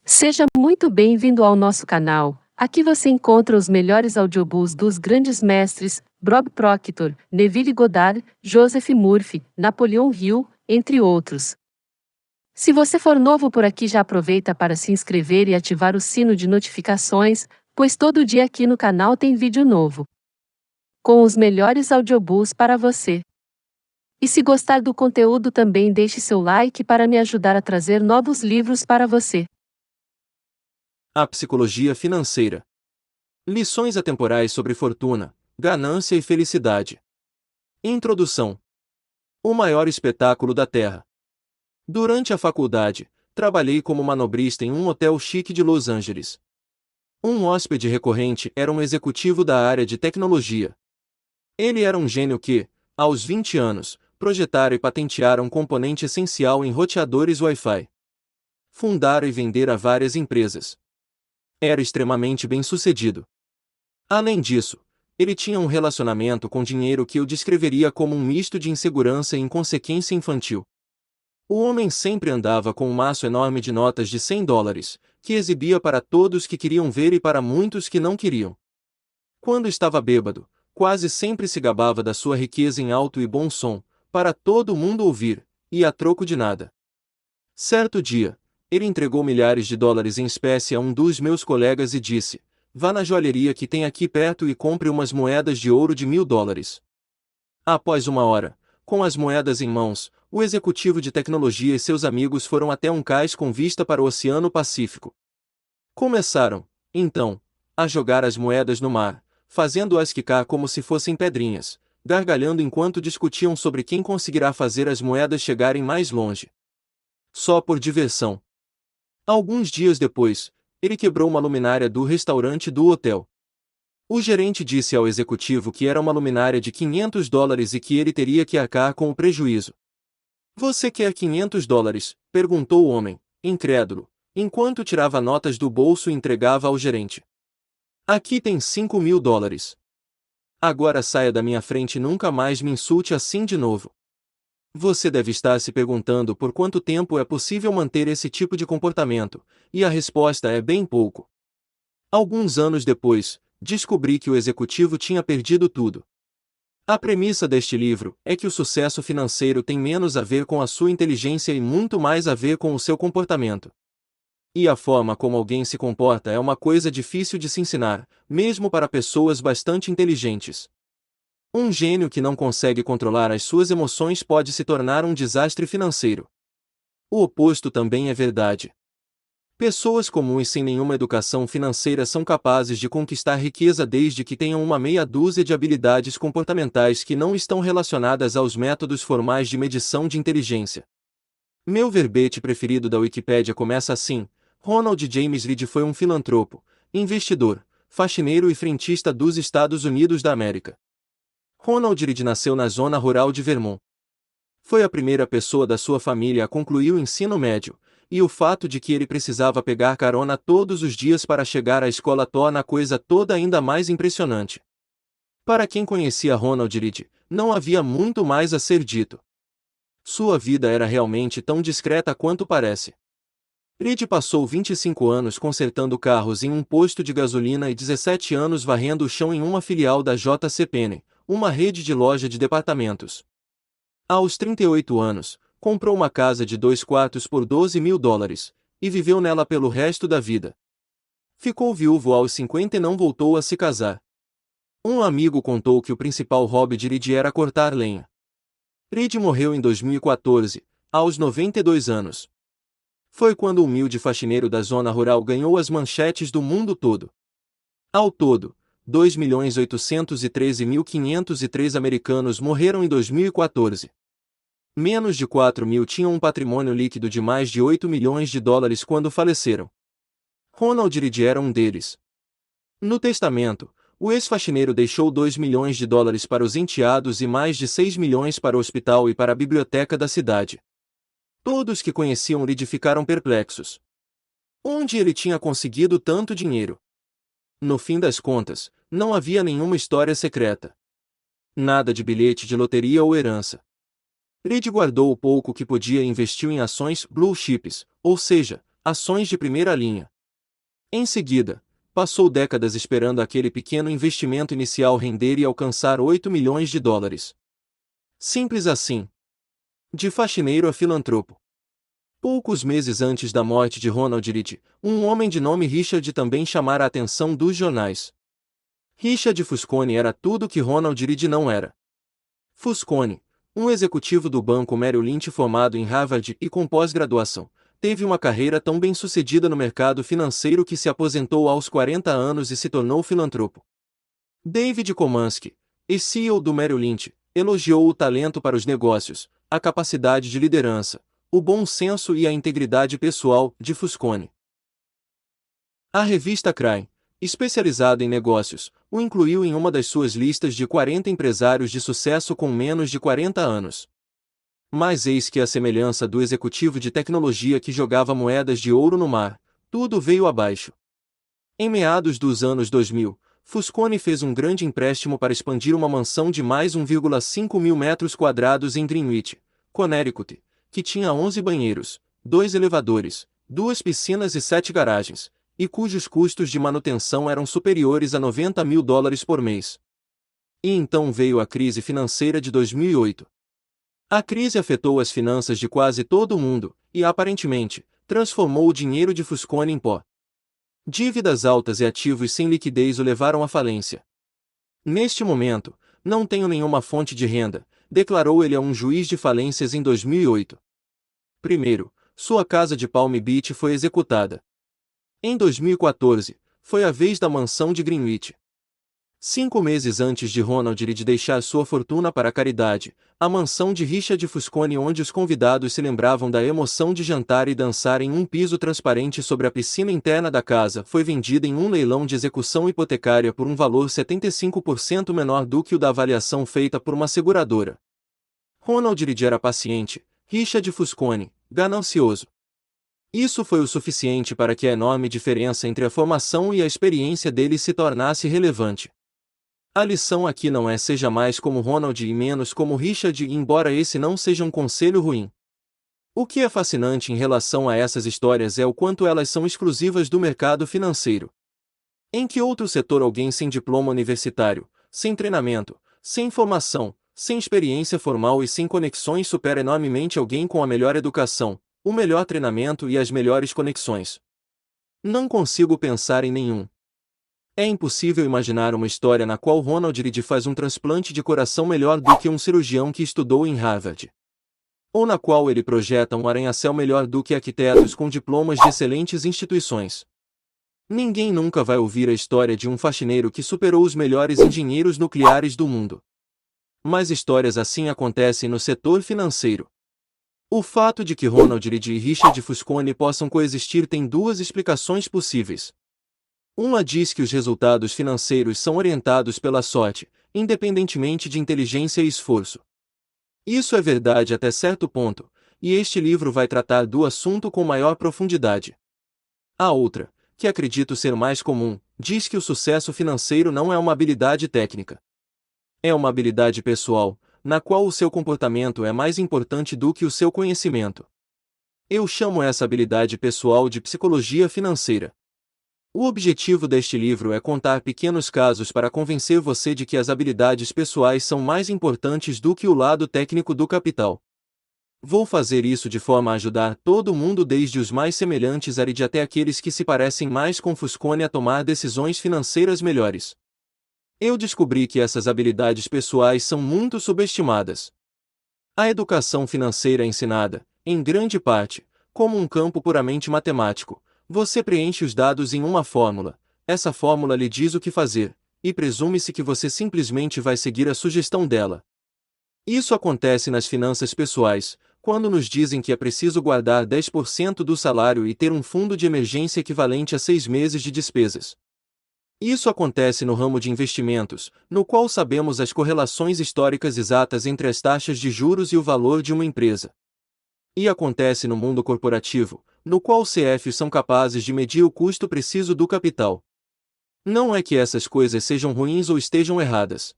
Seja muito bem-vindo ao nosso canal. Aqui você encontra os melhores audiobooks dos grandes mestres, Bob Proctor, Neville Goddard, Joseph Murphy, Napoleon Hill, entre outros. Se você for novo por aqui, já aproveita para se inscrever e ativar o sino de notificações, pois todo dia aqui no canal tem vídeo novo, com os melhores audiobooks para você. E se gostar do conteúdo, também deixe seu like para me ajudar a trazer novos livros para você. A psicologia financeira. Lições atemporais sobre fortuna, ganância e felicidade. Introdução. O maior espetáculo da Terra. Durante a faculdade, trabalhei como manobrista em um hotel chique de Los Angeles. Um hóspede recorrente era um executivo da área de tecnologia. Ele era um gênio que, aos 20 anos, projetaram e patentearam um componente essencial em roteadores Wi-Fi. Fundaram e venderam a várias empresas. Era extremamente bem-sucedido. Além disso, ele tinha um relacionamento com dinheiro que eu descreveria como um misto de insegurança e inconsequência infantil. O homem sempre andava com um maço enorme de notas de $100, que exibia para todos que queriam ver e para muitos que não queriam. Quando estava bêbado, quase sempre se gabava da sua riqueza em alto e bom som, para todo mundo ouvir, e a troco de nada. Certo dia, ele entregou milhares de dólares em espécie a um dos meus colegas e disse: "Vá na joalheria que tem aqui perto e compre umas moedas de ouro de $1000. Após uma hora, com as moedas em mãos, o executivo de tecnologia e seus amigos foram até um cais com vista para o Oceano Pacífico. Começaram, então, a jogar as moedas no mar, fazendo-as quicar como se fossem pedrinhas, gargalhando enquanto discutiam sobre quem conseguirá fazer as moedas chegarem mais longe. Só por diversão. Alguns dias depois, ele quebrou uma luminária do restaurante do hotel. O gerente disse ao executivo que era uma luminária de $500 e que ele teria que arcar com o prejuízo. "Você quer $500? Perguntou o homem, incrédulo, enquanto tirava notas do bolso e entregava ao gerente. "Aqui tem $5.000. Agora saia da minha frente e nunca mais me insulte assim de novo." Você deve estar se perguntando por quanto tempo é possível manter esse tipo de comportamento, e a resposta é bem pouco. Alguns anos depois, descobri que o executivo tinha perdido tudo. A premissa deste livro é que o sucesso financeiro tem menos a ver com a sua inteligência e muito mais a ver com o seu comportamento. E a forma como alguém se comporta é uma coisa difícil de se ensinar, mesmo para pessoas bastante inteligentes. Um gênio que não consegue controlar as suas emoções pode se tornar um desastre financeiro. O oposto também é verdade. Pessoas comuns sem nenhuma educação financeira são capazes de conquistar riqueza desde que tenham uma meia dúzia de habilidades comportamentais que não estão relacionadas aos métodos formais de medição de inteligência. Meu verbete preferido da Wikipédia começa assim: Ronald James Reed foi um filantropo, investidor, faxineiro e frentista dos Estados Unidos da América. Ronald Reed nasceu na zona rural de Vermont. Foi a primeira pessoa da sua família a concluir o ensino médio, e o fato de que ele precisava pegar carona todos os dias para chegar à escola torna a coisa toda ainda mais impressionante. Para quem conhecia Ronald Reed, não havia muito mais a ser dito. Sua vida era realmente tão discreta quanto parece. Reed passou 25 anos consertando carros em um posto de gasolina e 17 anos varrendo o chão em uma filial da J.C. Penney, uma rede de loja de departamentos. Aos 38 anos, comprou uma casa de 2 quartos por $12.000, e viveu nela pelo resto da vida. Ficou viúvo aos 50 e não voltou a se casar. Um amigo contou que o principal hobby de Reed era cortar lenha. Reed morreu em 2014, aos 92 anos. Foi quando o humilde faxineiro da zona rural ganhou as manchetes do mundo todo. Ao todo, 2.813.503 americanos morreram em 2014. Menos de 4 mil tinham um patrimônio líquido de mais de $8 milhões quando faleceram. Ronald Reed era um deles. No testamento, o ex-faxineiro deixou $2 milhões para os enteados e mais de 6 milhões para o hospital e para a biblioteca da cidade. Todos que conheciam Reed ficaram perplexos. Onde ele tinha conseguido tanto dinheiro? No fim das contas, não havia nenhuma história secreta. Nada de bilhete de loteria ou herança. Reed guardou o pouco que podia e investiu em ações blue chips, ou seja, ações de primeira linha. Em seguida, passou décadas esperando aquele pequeno investimento inicial render e alcançar 8 milhões de dólares. Simples assim. De faxineiro a filantropo. Poucos meses antes da morte de Ronald Read, um homem de nome Richard também chamara a atenção dos jornais. Richard Fusconi era tudo que Ronald Read não era. Fusconi, um executivo do Banco Merrill Lynch formado em Harvard e com pós-graduação, teve uma carreira tão bem-sucedida no mercado financeiro que se aposentou aos 40 anos e se tornou filantropo. David Komansky, ex-CEO do Merrill Lynch, elogiou o talento para os negócios, a capacidade de liderança, o bom senso e a integridade pessoal de Fusconi. A revista Crime, especializada em negócios, o incluiu em uma das suas listas de 40 empresários de sucesso com menos de 40 anos. Mas eis que, à semelhança do executivo de tecnologia que jogava moedas de ouro no mar, tudo veio abaixo. Em meados dos anos 2000, Fusconi fez um grande empréstimo para expandir uma mansão de mais 1,5 mil metros quadrados em Greenwich, Connecticut, que tinha 11 banheiros, 2 elevadores, 2 piscinas e 7 garagens, e cujos custos de manutenção eram superiores a 90 mil dólares por mês. E então veio a crise financeira de 2008. A crise afetou as finanças de quase todo o mundo, e aparentemente, transformou o dinheiro de Fusconi em pó. Dívidas altas e ativos sem liquidez o levaram à falência. Neste momento, não tenho nenhuma fonte de renda, declarou ele a um juiz de falências em 2008. Primeiro, sua casa de Palm Beach foi executada. Em 2014, foi a vez da mansão de Greenwich. 5 meses antes de Ronald Read deixar sua fortuna para a caridade, a mansão de Richard Fusconi, onde os convidados se lembravam da emoção de jantar e dançar em um piso transparente sobre a piscina interna da casa, foi vendida em um leilão de execução hipotecária por um valor 75% menor do que o da avaliação feita por uma seguradora. Ronald Read era paciente, Richard Fusconi, ganancioso. Isso foi o suficiente para que a enorme diferença entre a formação e a experiência dele se tornasse relevante. A lição aqui não é seja mais como Ronald e menos como Richard, embora esse não seja um conselho ruim. O que é fascinante em relação a essas histórias é o quanto elas são exclusivas do mercado financeiro. Em que outro setor alguém sem diploma universitário, sem treinamento, sem formação, sem experiência formal e sem conexões supera enormemente alguém com a melhor educação, o melhor treinamento e as melhores conexões? Não consigo pensar em nenhum. É impossível imaginar uma história na qual Ronald Read faz um transplante de coração melhor do que um cirurgião que estudou em Harvard. Ou na qual ele projeta um arranha-céu melhor do que arquitetos com diplomas de excelentes instituições. Ninguém nunca vai ouvir a história de um faxineiro que superou os melhores engenheiros nucleares do mundo. Mas histórias assim acontecem no setor financeiro. O fato de que Ronald Read e Richard Fusconi possam coexistir tem duas explicações possíveis. Uma diz que os resultados financeiros são orientados pela sorte, independentemente de inteligência e esforço. Isso é verdade até certo ponto, e este livro vai tratar do assunto com maior profundidade. A outra, que acredito ser mais comum, diz que o sucesso financeiro não é uma habilidade técnica. É uma habilidade pessoal, na qual o seu comportamento é mais importante do que o seu conhecimento. Eu chamo essa habilidade pessoal de psicologia financeira. O objetivo deste livro é contar pequenos casos para convencer você de que as habilidades pessoais são mais importantes do que o lado técnico do capital. Vou fazer isso de forma a ajudar todo mundo, desde os mais semelhantes a Read até aqueles que se parecem mais com Fusconi, a tomar decisões financeiras melhores. Eu descobri que essas habilidades pessoais são muito subestimadas. A educação financeira é ensinada, em grande parte, como um campo puramente matemático. Você preenche os dados em uma fórmula, essa fórmula lhe diz o que fazer, e presume-se que você simplesmente vai seguir a sugestão dela. Isso acontece nas finanças pessoais, quando nos dizem que é preciso guardar 10% do salário e ter um fundo de emergência equivalente a 6 meses de despesas. Isso acontece no ramo de investimentos, no qual sabemos as correlações históricas exatas entre as taxas de juros e o valor de uma empresa. E acontece no mundo corporativo, no qual os CFs são capazes de medir o custo preciso do capital. Não é que essas coisas sejam ruins ou estejam erradas.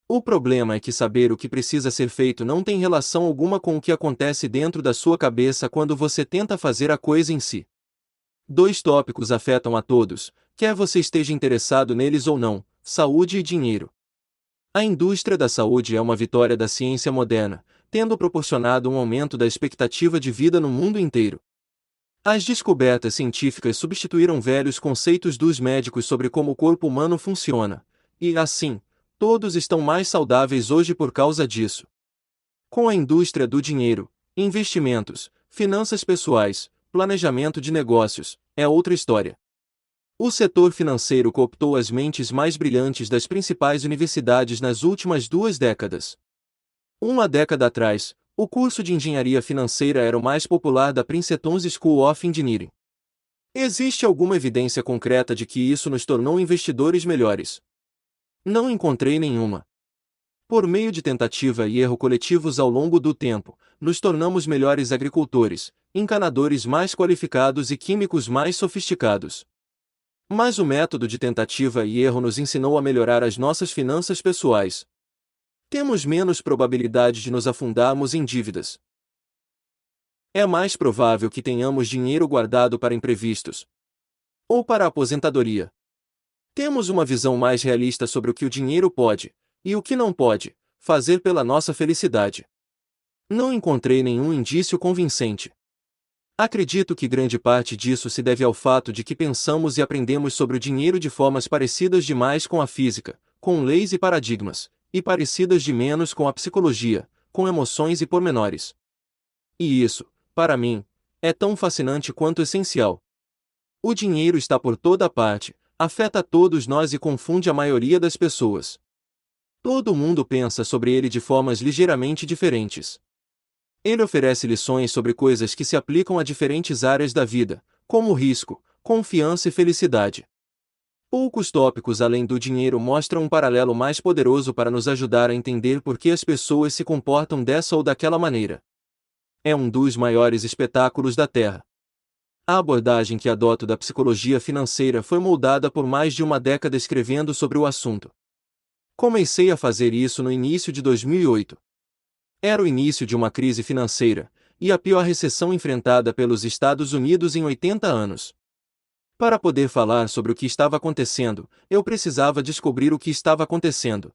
O problema é que saber o que precisa ser feito não tem relação alguma com o que acontece dentro da sua cabeça quando você tenta fazer a coisa em si. Dois tópicos afetam a todos, quer você esteja interessado neles ou não: saúde e dinheiro. A indústria da saúde é uma vitória da ciência moderna, tendo proporcionado um aumento da expectativa de vida no mundo inteiro. As descobertas científicas substituíram velhos conceitos dos médicos sobre como o corpo humano funciona, e, assim, todos estão mais saudáveis hoje por causa disso. Com a indústria do dinheiro, investimentos, finanças pessoais, planejamento de negócios, é outra história. O setor financeiro cooptou as mentes mais brilhantes das principais universidades nas últimas 2 décadas. Uma década atrás, o curso de engenharia financeira era o mais popular da Princeton School of Engineering. Existe alguma evidência concreta de que isso nos tornou investidores melhores? Não encontrei nenhuma. Por meio de tentativa e erro coletivos ao longo do tempo, nos tornamos melhores agricultores, encanadores mais qualificados e químicos mais sofisticados. Mas o método de tentativa e erro nos ensinou a melhorar as nossas finanças pessoais. Temos menos probabilidade de nos afundarmos em dívidas. É mais provável que tenhamos dinheiro guardado para imprevistos ou para a aposentadoria. Temos uma visão mais realista sobre o que o dinheiro pode, e o que não pode, fazer pela nossa felicidade. Não encontrei nenhum indício convincente. Acredito que grande parte disso se deve ao fato de que pensamos e aprendemos sobre o dinheiro de formas parecidas demais com a física, com leis e paradigmas, e parecidas de menos com a psicologia, com emoções e pormenores. E isso, para mim, é tão fascinante quanto essencial. O dinheiro está por toda parte, afeta todos nós e confunde a maioria das pessoas. Todo mundo pensa sobre ele de formas ligeiramente diferentes. Ele oferece lições sobre coisas que se aplicam a diferentes áreas da vida, como risco, confiança e felicidade. Poucos tópicos além do dinheiro mostram um paralelo mais poderoso para nos ajudar a entender por que as pessoas se comportam dessa ou daquela maneira. É um dos maiores espetáculos da Terra. A abordagem que adoto da psicologia financeira foi moldada por mais de uma década escrevendo sobre o assunto. Comecei a fazer isso no início de 2008. Era o início de uma crise financeira, e a pior recessão enfrentada pelos Estados Unidos em 80 anos. Para poder falar sobre o que estava acontecendo, eu precisava descobrir o que estava acontecendo.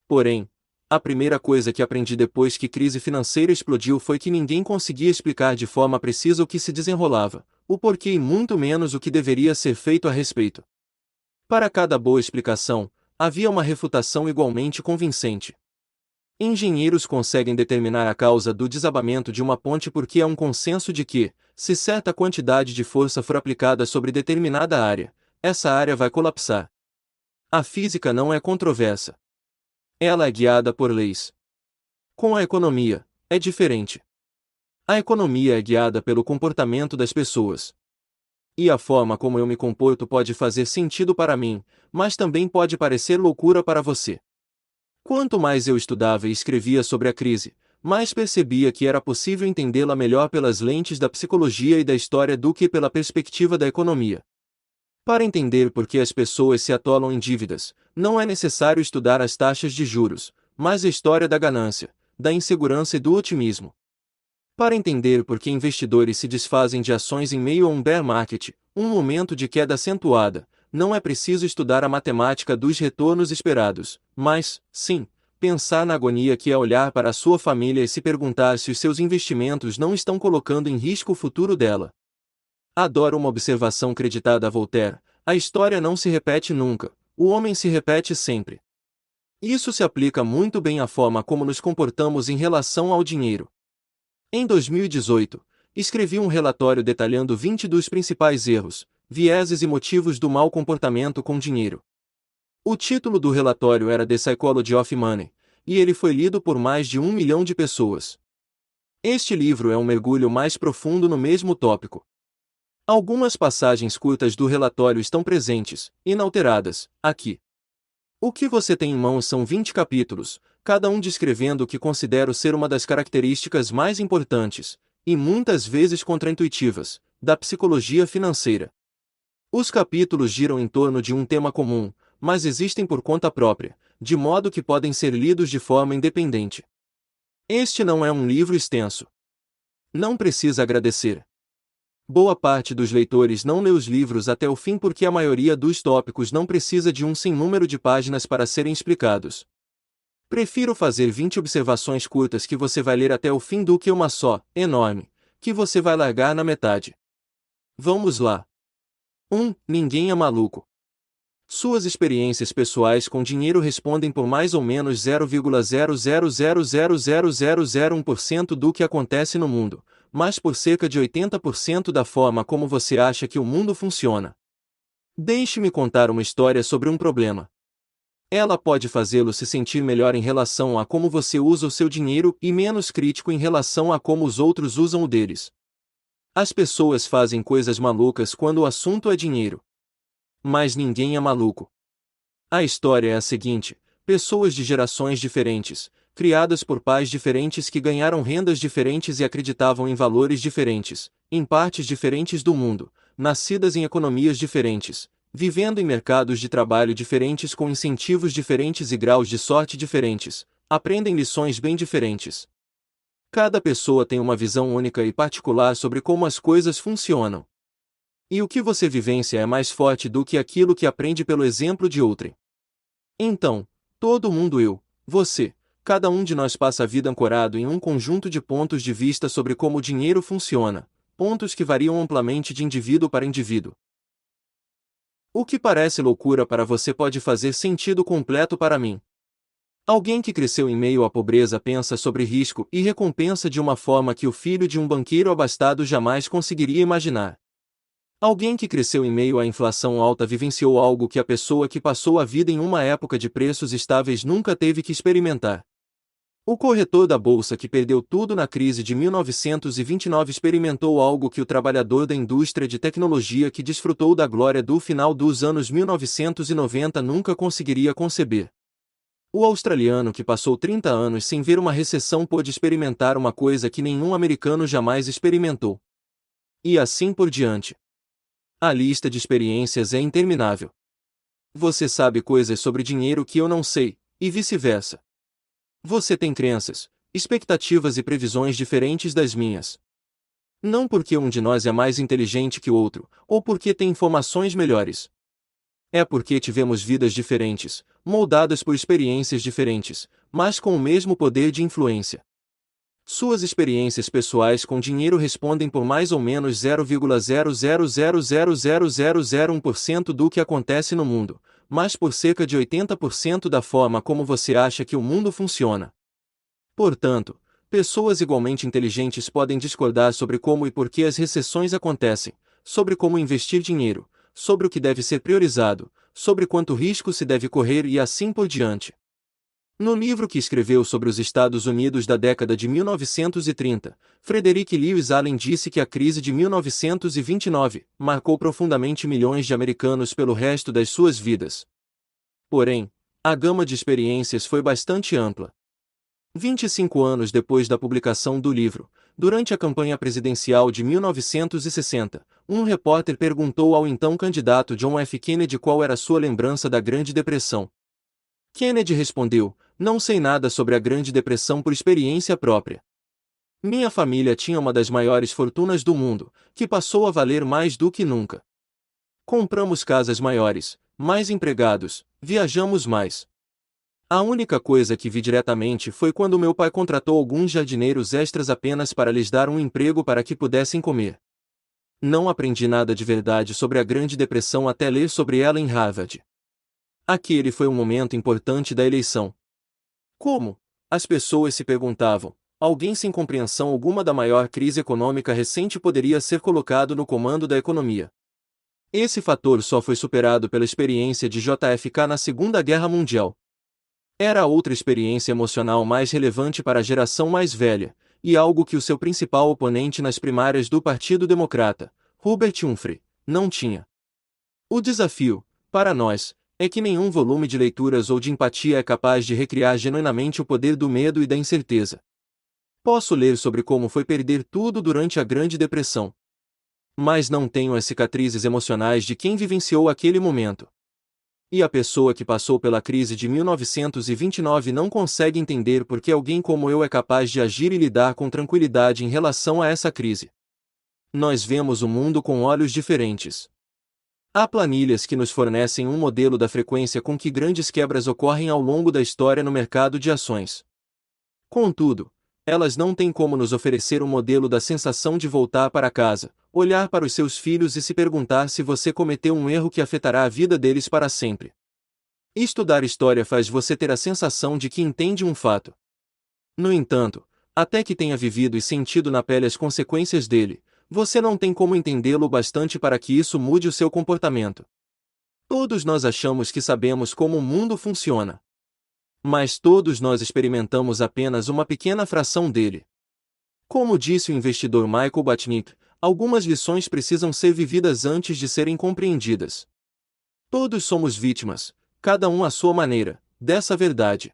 Porém, a primeira coisa que aprendi depois que a crise financeira explodiu foi que ninguém conseguia explicar de forma precisa o que se desenrolava, o porquê e muito menos o que deveria ser feito a respeito. Para cada boa explicação, havia uma refutação igualmente convincente. Engenheiros conseguem determinar a causa do desabamento de uma ponte porque há um consenso de que, se certa quantidade de força for aplicada sobre determinada área, essa área vai colapsar. A física não é controversa. Ela é guiada por leis. Com a economia, é diferente. A economia é guiada pelo comportamento das pessoas. E a forma como eu me comporto pode fazer sentido para mim, mas também pode parecer loucura para você. Quanto mais eu estudava e escrevia sobre a crise, mais percebia que era possível entendê-la melhor pelas lentes da psicologia e da história do que pela perspectiva da economia. Para entender por que as pessoas se atolam em dívidas, não é necessário estudar as taxas de juros, mas a história da ganância, da insegurança e do otimismo. Para entender por que investidores se desfazem de ações em meio a um bear market, um momento de queda acentuada, não é preciso estudar a matemática dos retornos esperados, mas, sim, pensar na agonia que é olhar para a sua família e se perguntar se os seus investimentos não estão colocando em risco o futuro dela. Adoro uma observação creditada a Voltaire: a história não se repete nunca, o homem se repete sempre. Isso se aplica muito bem à forma como nos comportamos em relação ao dinheiro. Em 2018, escrevi um relatório detalhando 20 dos principais erros, vieses e motivos do mau comportamento com dinheiro. O título do relatório era The Psychology of Money, e ele foi lido por mais de 1 milhão de pessoas. Este livro é um mergulho mais profundo no mesmo tópico. Algumas passagens curtas do relatório estão presentes, inalteradas, aqui. O que você tem em mãos são 20 capítulos, cada um descrevendo o que considero ser uma das características mais importantes, e muitas vezes contraintuitivas, da psicologia financeira. Os capítulos giram em torno de um tema comum, mas existem por conta própria, de modo que podem ser lidos de forma independente. Este não é um livro extenso. Não precisa agradecer. Boa parte dos leitores não lê os livros até o fim porque a maioria dos tópicos não precisa de um sem número de páginas para serem explicados. Prefiro fazer 20 observações curtas que você vai ler até o fim do que uma só, enorme, que você vai largar na metade. Vamos lá. 1. Ninguém é maluco. Suas experiências pessoais com dinheiro respondem por mais ou menos 0,000000001% do que acontece no mundo, mas por cerca de 80% da forma como você acha que o mundo funciona. Deixe-me contar uma história sobre um problema. Ela pode fazê-lo se sentir melhor em relação a como você usa o seu dinheiro e menos crítico em relação a como os outros usam o deles. As pessoas fazem coisas malucas quando o assunto é dinheiro. Mas ninguém é maluco. A história é a seguinte: pessoas de gerações diferentes, criadas por pais diferentes que ganharam rendas diferentes e acreditavam em valores diferentes, em partes diferentes do mundo, nascidas em economias diferentes, vivendo em mercados de trabalho diferentes com incentivos diferentes e graus de sorte diferentes, aprendem lições bem diferentes. Cada pessoa tem uma visão única e particular sobre como as coisas funcionam. E o que você vivencia é mais forte do que aquilo que aprende pelo exemplo de outrem. Então, todo mundo, você, cada um de nós passa a vida ancorado em um conjunto de pontos de vista sobre como o dinheiro funciona, pontos que variam amplamente de indivíduo para indivíduo. O que parece loucura para você pode fazer sentido completo para mim. Alguém que cresceu em meio à pobreza pensa sobre risco e recompensa de uma forma que o filho de um banqueiro abastado jamais conseguiria imaginar. Alguém que cresceu em meio à inflação alta vivenciou algo que a pessoa que passou a vida em uma época de preços estáveis nunca teve que experimentar. O corretor da bolsa que perdeu tudo na crise de 1929 experimentou algo que o trabalhador da indústria de tecnologia que desfrutou da glória do final dos anos 1990 nunca conseguiria conceber. O australiano que passou 30 anos sem ver uma recessão pôde experimentar uma coisa que nenhum americano jamais experimentou. E assim por diante. A lista de experiências é interminável. Você sabe coisas sobre dinheiro que eu não sei, e vice-versa. Você tem crenças, expectativas e previsões diferentes das minhas. Não porque um de nós é mais inteligente que o outro, ou porque tem informações melhores. É porque tivemos vidas diferentes, moldadas por experiências diferentes, mas com o mesmo poder de influência. Suas experiências pessoais com dinheiro respondem por mais ou menos 0,000000001% do que acontece no mundo, mas por cerca de 80% da forma como você acha que o mundo funciona. Portanto, pessoas igualmente inteligentes podem discordar sobre como e por que as recessões acontecem, sobre como investir dinheiro, sobre o que deve ser priorizado, sobre quanto risco se deve correr e assim por diante. No livro que escreveu sobre os Estados Unidos da década de 1930, Frederick Lewis Allen disse que a crise de 1929 marcou profundamente milhões de americanos pelo resto das suas vidas. Porém, a gama de experiências foi bastante ampla. 25 anos depois da publicação do livro, durante a campanha presidencial de 1960, um repórter perguntou ao então candidato John F. Kennedy qual era sua lembrança da Grande Depressão. Kennedy respondeu: "Não sei nada sobre a Grande Depressão por experiência própria. Minha família tinha uma das maiores fortunas do mundo, que passou a valer mais do que nunca. Compramos casas maiores, mais empregados, viajamos mais. A única coisa que vi diretamente foi quando meu pai contratou alguns jardineiros extras apenas para lhes dar um emprego para que pudessem comer. Não aprendi nada de verdade sobre a Grande Depressão até ler sobre ela em Harvard. Aquele foi um momento importante da eleição. Como? As pessoas se perguntavam. Alguém sem compreensão alguma da maior crise econômica recente poderia ser colocado no comando da economia. Esse fator só foi superado pela experiência de JFK na Segunda Guerra Mundial. Era outra experiência emocional mais relevante para a geração mais velha, e algo que o seu principal oponente nas primárias do Partido Democrata, Hubert Humphrey, não tinha. O desafio, para nós, é que nenhum volume de leituras ou de empatia é capaz de recriar genuinamente o poder do medo e da incerteza. Posso ler sobre como foi perder tudo durante a Grande Depressão. Mas não tenho as cicatrizes emocionais de quem vivenciou aquele momento. E a pessoa que passou pela crise de 1929 não consegue entender por que alguém como eu é capaz de agir e lidar com tranquilidade em relação a essa crise. Nós vemos o mundo com olhos diferentes. Há planilhas que nos fornecem um modelo da frequência com que grandes quebras ocorrem ao longo da história no mercado de ações. Contudo, elas não têm como nos oferecer um modelo da sensação de voltar para casa, olhar para os seus filhos e se perguntar se você cometeu um erro que afetará a vida deles para sempre. Estudar história faz você ter a sensação de que entende um fato. No entanto, até que tenha vivido e sentido na pele as consequências dele, você não tem como entendê-lo bastante para que isso mude o seu comportamento. Todos nós achamos que sabemos como o mundo funciona. Mas todos nós experimentamos apenas uma pequena fração dele. Como disse o investidor Michael Batnick, algumas lições precisam ser vividas antes de serem compreendidas. Todos somos vítimas, cada um à sua maneira, dessa verdade.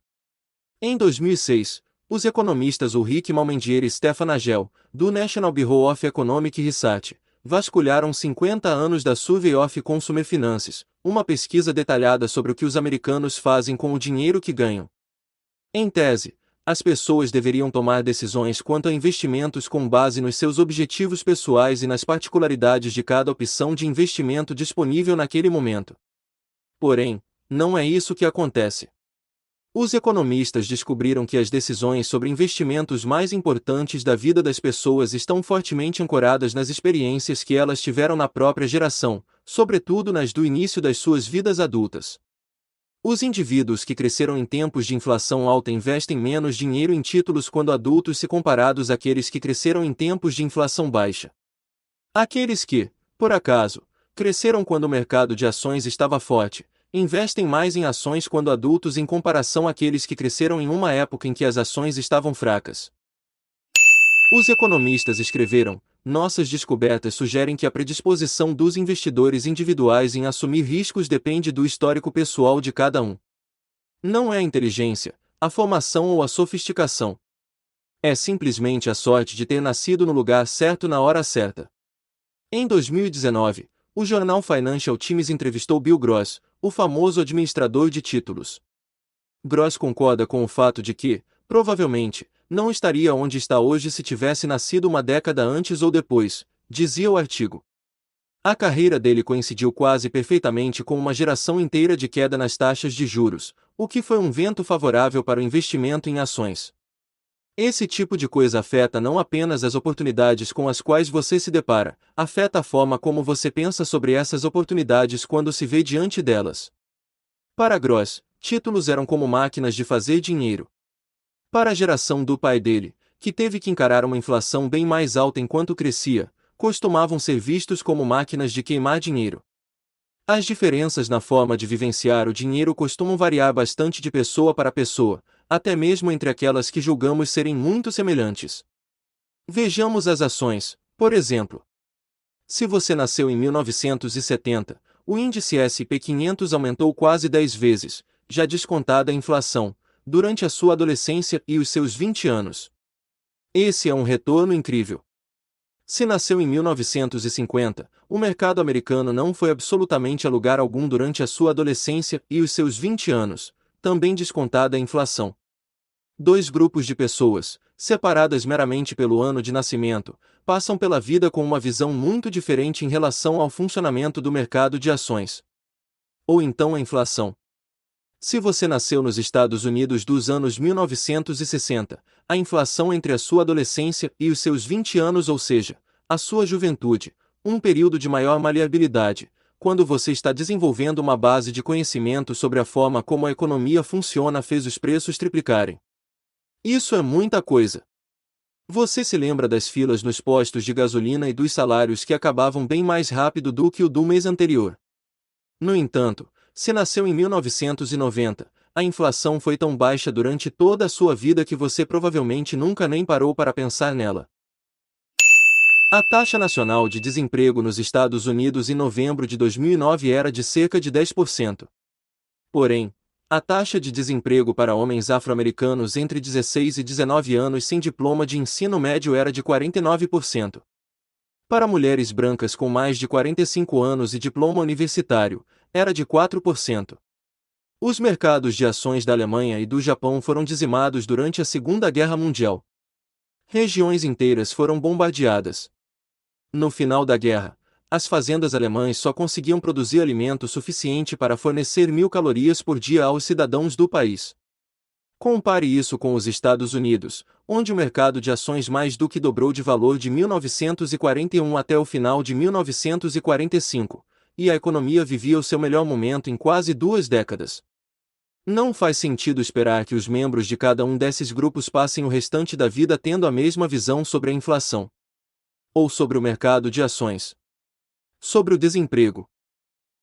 Em 2006, os economistas Ulrich Malmendier e Stefan Nagel, do National Bureau of Economic Research, vasculharam 50 anos da Survey of Consumer Finances, uma pesquisa detalhada sobre o que os americanos fazem com o dinheiro que ganham. Em tese, as pessoas deveriam tomar decisões quanto a investimentos com base nos seus objetivos pessoais e nas particularidades de cada opção de investimento disponível naquele momento. Porém, não é isso que acontece. Os economistas descobriram que as decisões sobre investimentos mais importantes da vida das pessoas estão fortemente ancoradas nas experiências que elas tiveram na própria geração, sobretudo nas do início das suas vidas adultas. Os indivíduos que cresceram em tempos de inflação alta investem menos dinheiro em títulos quando adultos se comparados àqueles que cresceram em tempos de inflação baixa. Aqueles que, por acaso, cresceram quando o mercado de ações estava forte, investem mais em ações quando adultos em comparação àqueles que cresceram em uma época em que as ações estavam fracas. Os economistas escreveram: nossas descobertas sugerem que a predisposição dos investidores individuais em assumir riscos depende do histórico pessoal de cada um. Não é a inteligência, a formação ou a sofisticação. É simplesmente a sorte de ter nascido no lugar certo na hora certa. Em 2019, o jornal Financial Times entrevistou Bill Gross, o famoso administrador de títulos. Gross concorda com o fato de que, provavelmente, não estaria onde está hoje se tivesse nascido uma década antes ou depois, dizia o artigo. A carreira dele coincidiu quase perfeitamente com uma geração inteira de queda nas taxas de juros, o que foi um vento favorável para o investimento em ações. Esse tipo de coisa afeta não apenas as oportunidades com as quais você se depara, afeta a forma como você pensa sobre essas oportunidades quando se vê diante delas. Para Gross, títulos eram como máquinas de fazer dinheiro. Para a geração do pai dele, que teve que encarar uma inflação bem mais alta enquanto crescia, costumavam ser vistos como máquinas de queimar dinheiro. As diferenças na forma de vivenciar o dinheiro costumam variar bastante de pessoa para pessoa, até mesmo entre aquelas que julgamos serem muito semelhantes. Vejamos as ações, por exemplo. Se você nasceu em 1970, o índice S&P 500 aumentou quase 10 vezes, já descontada a inflação, durante a sua adolescência e os seus 20 anos. Esse é um retorno incrível. Se nasceu em 1950, o mercado americano não foi absolutamente a lugar algum durante a sua adolescência e os seus 20 anos, também descontada a inflação. Dois grupos de pessoas, separadas meramente pelo ano de nascimento, passam pela vida com uma visão muito diferente em relação ao funcionamento do mercado de ações. Ou então a inflação. Se você nasceu nos Estados Unidos dos anos 1960, a inflação entre a sua adolescência e os seus 20 anos, ou seja, a sua juventude, um período de maior maleabilidade, quando você está desenvolvendo uma base de conhecimento sobre a forma como a economia funciona, fez os preços triplicarem. Isso é muita coisa. Você se lembra das filas nos postos de gasolina e dos salários que acabavam bem mais rápido do que o do mês anterior. No entanto, se nasceu em 1990, a inflação foi tão baixa durante toda a sua vida que você provavelmente nunca nem parou para pensar nela. A taxa nacional de desemprego nos Estados Unidos em novembro de 2009 era de cerca de 10%. Porém, a taxa de desemprego para homens afro-americanos entre 16 e 19 anos sem diploma de ensino médio era de 49%. Para mulheres brancas com mais de 45 anos e diploma universitário, era de 4%. Os mercados de ações da Alemanha e do Japão foram dizimados durante a Segunda Guerra Mundial. Regiões inteiras foram bombardeadas. No final da guerra, as fazendas alemãs só conseguiam produzir alimento suficiente para fornecer 1.000 calorias por dia aos cidadãos do país. Compare isso com os Estados Unidos, onde o mercado de ações mais do que dobrou de valor de 1941 até o final de 1945, e a economia vivia o seu melhor momento em quase 2 décadas. Não faz sentido esperar que os membros de cada um desses grupos passem o restante da vida tendo a mesma visão sobre a inflação. Ou sobre o mercado de ações. Sobre o desemprego.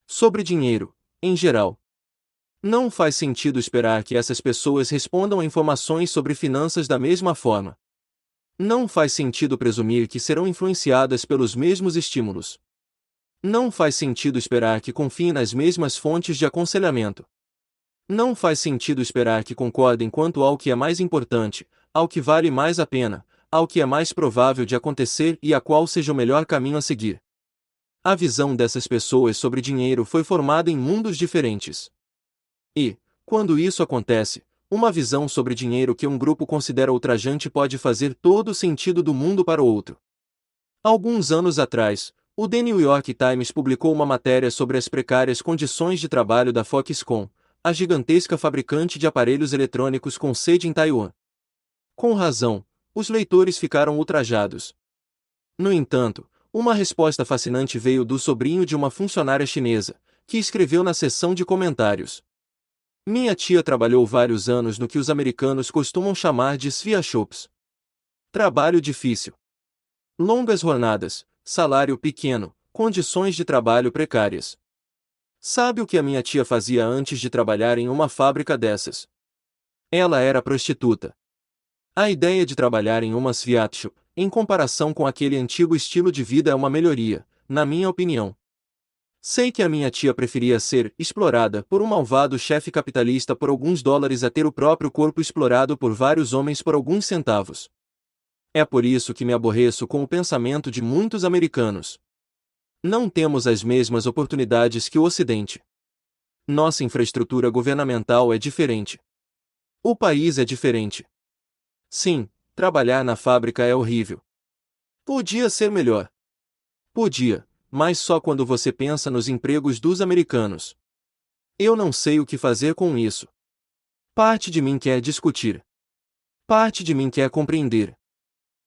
Sobre dinheiro, em geral. Não faz sentido esperar que essas pessoas respondam a informações sobre finanças da mesma forma. Não faz sentido presumir que serão influenciadas pelos mesmos estímulos. Não faz sentido esperar que confiem nas mesmas fontes de aconselhamento. Não faz sentido esperar que concordem quanto ao que é mais importante, ao que vale mais a pena, ao que é mais provável de acontecer e a qual seja o melhor caminho a seguir. A visão dessas pessoas sobre dinheiro foi formada em mundos diferentes. E, quando isso acontece, uma visão sobre dinheiro que um grupo considera ultrajante pode fazer todo o sentido do mundo para o outro. Alguns anos atrás, o The New York Times publicou uma matéria sobre as precárias condições de trabalho da Foxconn, a gigantesca fabricante de aparelhos eletrônicos com sede em Taiwan. Com razão, os leitores ficaram ultrajados. No entanto, uma resposta fascinante veio do sobrinho de uma funcionária chinesa, que escreveu na seção de comentários. Minha tia trabalhou vários anos no que os americanos costumam chamar de sweatshops. Trabalho difícil. Longas jornadas, salário pequeno, condições de trabalho precárias. Sabe o que a minha tia fazia antes de trabalhar em uma fábrica dessas? Ela era prostituta. A ideia de trabalhar em uma sweatshop, em comparação com aquele antigo estilo de vida, é uma melhoria, na minha opinião. Sei que a minha tia preferia ser explorada por um malvado chefe capitalista por alguns dólares a ter o próprio corpo explorado por vários homens por alguns centavos. É por isso que me aborreço com o pensamento de muitos americanos. Não temos as mesmas oportunidades que o Ocidente. Nossa infraestrutura governamental é diferente. O país é diferente. Sim, trabalhar na fábrica é horrível. Podia ser melhor. Podia, mas só quando você pensa nos empregos dos americanos. Eu não sei o que fazer com isso. Parte de mim quer discutir. Parte de mim quer compreender.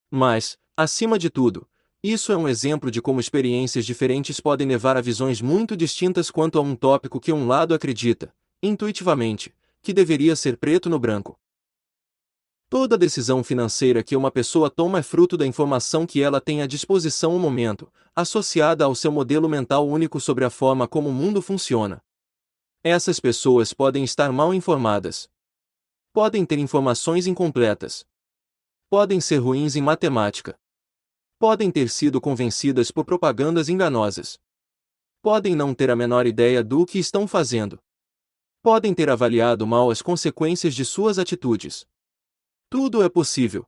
Mas, acima de tudo, isso é um exemplo de como experiências diferentes podem levar a visões muito distintas quanto a um tópico que um lado acredita, intuitivamente, que deveria ser preto no branco. Toda decisão financeira que uma pessoa toma é fruto da informação que ela tem à disposição no momento, associada ao seu modelo mental único sobre a forma como o mundo funciona. Essas pessoas podem estar mal informadas. Podem ter informações incompletas. Podem ser ruins em matemática. Podem ter sido convencidas por propagandas enganosas. Podem não ter a menor ideia do que estão fazendo. Podem ter avaliado mal as consequências de suas atitudes. Tudo é possível.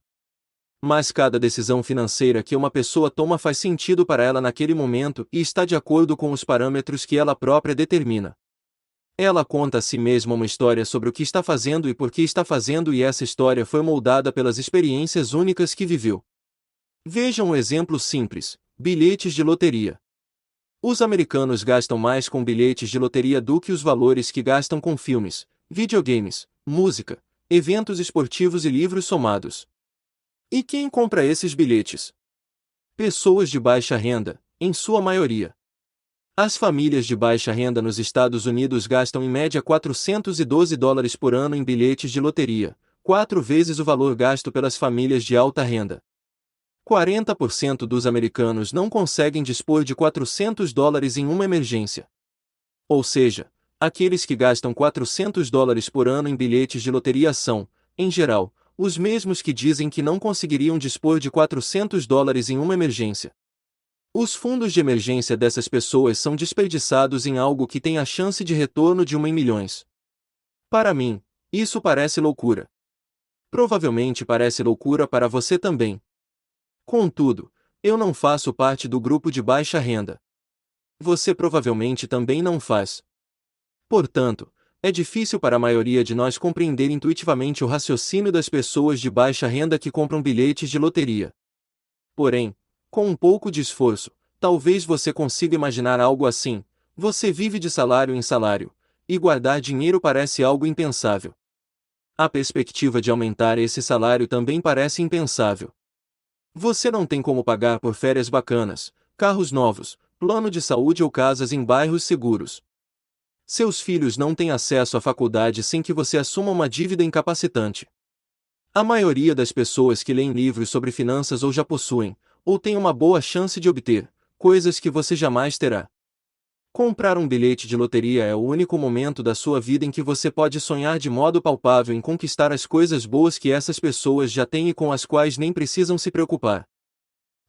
Mas cada decisão financeira que uma pessoa toma faz sentido para ela naquele momento e está de acordo com os parâmetros que ela própria determina. Ela conta a si mesma uma história sobre o que está fazendo e por que está fazendo, e essa história foi moldada pelas experiências únicas que viveu. Veja um exemplo simples: bilhetes de loteria. Os americanos gastam mais com bilhetes de loteria do que os valores que gastam com filmes, videogames, música, eventos esportivos e livros somados. E quem compra esses bilhetes? Pessoas de baixa renda, em sua maioria. As famílias de baixa renda nos Estados Unidos gastam em média $412 por ano em bilhetes de loteria, 4 vezes o valor gasto pelas famílias de alta renda. 40% dos americanos não conseguem dispor de $400 em uma emergência. Ou seja, aqueles que gastam $400 por ano em bilhetes de loteria são, em geral, os mesmos que dizem que não conseguiriam dispor de $400 em uma emergência. Os fundos de emergência dessas pessoas são desperdiçados em algo que tem a chance de retorno de 1 em milhões. Para mim, isso parece loucura. Provavelmente parece loucura para você também. Contudo, eu não faço parte do grupo de baixa renda. Você provavelmente também não faz. Portanto, é difícil para a maioria de nós compreender intuitivamente o raciocínio das pessoas de baixa renda que compram bilhetes de loteria. Porém, Com um pouco de esforço, talvez você consiga imaginar algo assim: você vive de salário em salário, e guardar dinheiro parece algo impensável. A perspectiva de aumentar esse salário também parece impensável. Você não tem como pagar por férias bacanas, carros novos, plano de saúde ou casas em bairros seguros. Seus filhos não têm acesso à faculdade sem que você assuma uma dívida incapacitante. A maioria das pessoas que leem livros sobre finanças ou já possuem, ou têm uma boa chance de obter, coisas que você jamais terá. Comprar um bilhete de loteria é o único momento da sua vida em que você pode sonhar de modo palpável em conquistar as coisas boas que essas pessoas já têm e com as quais nem precisam se preocupar.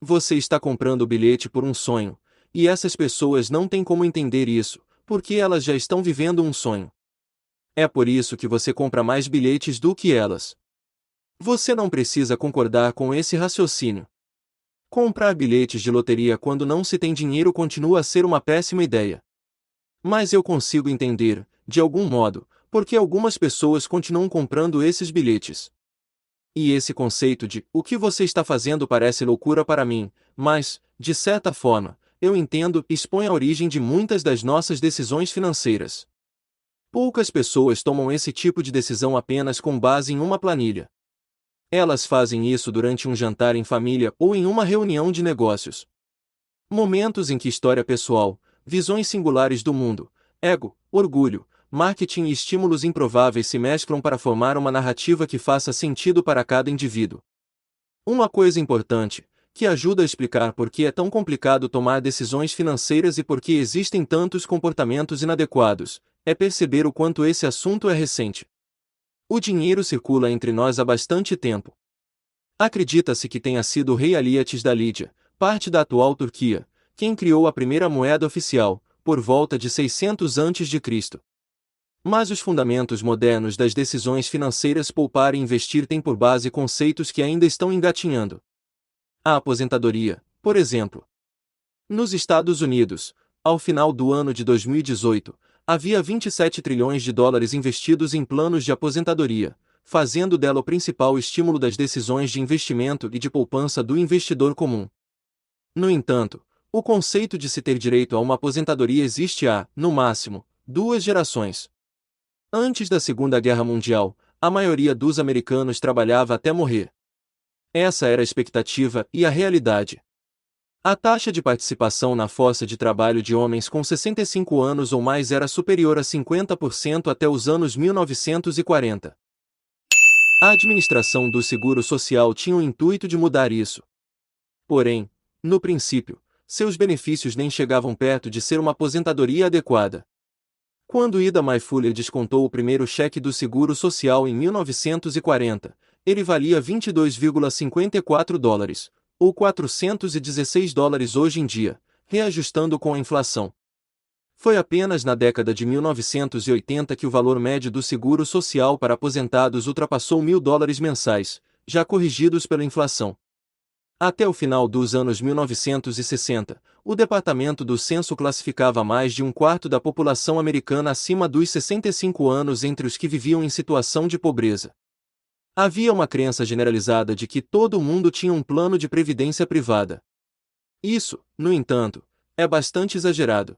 Você está comprando o bilhete por um sonho, e essas pessoas não têm como entender isso, porque elas já estão vivendo um sonho. É por isso que você compra mais bilhetes do que elas. Você não precisa concordar com esse raciocínio. Comprar bilhetes de loteria quando não se tem dinheiro continua a ser uma péssima ideia. Mas eu consigo entender, de algum modo, por que algumas pessoas continuam comprando esses bilhetes. E esse conceito de "o que você está fazendo" parece loucura para mim, mas, de certa forma, eu entendo e expõe a origem de muitas das nossas decisões financeiras. Poucas pessoas tomam esse tipo de decisão apenas com base em uma planilha. Elas fazem isso durante um jantar em família ou em uma reunião de negócios. Momentos em que história pessoal, visões singulares do mundo, ego, orgulho, marketing e estímulos improváveis se mesclam para formar uma narrativa que faça sentido para cada indivíduo. Uma coisa importante, que ajuda a explicar por que é tão complicado tomar decisões financeiras e por que existem tantos comportamentos inadequados, é perceber o quanto esse assunto é recente. O dinheiro circula entre nós há bastante tempo. Acredita-se que tenha sido o rei Alíates da Lídia, parte da atual Turquia, quem criou a primeira moeda oficial, por volta de 600 a.C. Mas os fundamentos modernos das decisões financeiras poupar e investir têm por base conceitos que ainda estão engatinhando. A aposentadoria, por exemplo. Nos Estados Unidos, ao final do ano de 2018, havia 27 trilhões de dólares investidos em planos de aposentadoria, fazendo dela o principal estímulo das decisões de investimento e de poupança do investidor comum. No entanto, o conceito de se ter direito a uma aposentadoria existe há, no máximo, 2 gerações. Antes da Segunda Guerra Mundial, a maioria dos americanos trabalhava até morrer. Essa era a expectativa e a realidade. A taxa de participação na força de trabalho de homens com 65 anos ou mais era superior a 50% até os anos 1940. A administração do Seguro Social tinha o intuito de mudar isso. Porém, no princípio, seus benefícios nem chegavam perto de ser uma aposentadoria adequada. Quando Ida May Fuller descontou o primeiro cheque do Seguro Social em 1940, ele valia 22,54 dólares, ou 416 dólares hoje em dia, reajustando com a inflação. Foi apenas na década de 1980 que o valor médio do seguro social para aposentados ultrapassou $1.000 mensais, já corrigidos pela inflação. Até o final dos anos 1960, o Departamento do Censo classificava mais de um quarto da população americana acima dos 65 anos entre os que viviam em situação de pobreza. Havia uma crença generalizada de que todo mundo tinha um plano de previdência privada. Isso, no entanto, é bastante exagerado.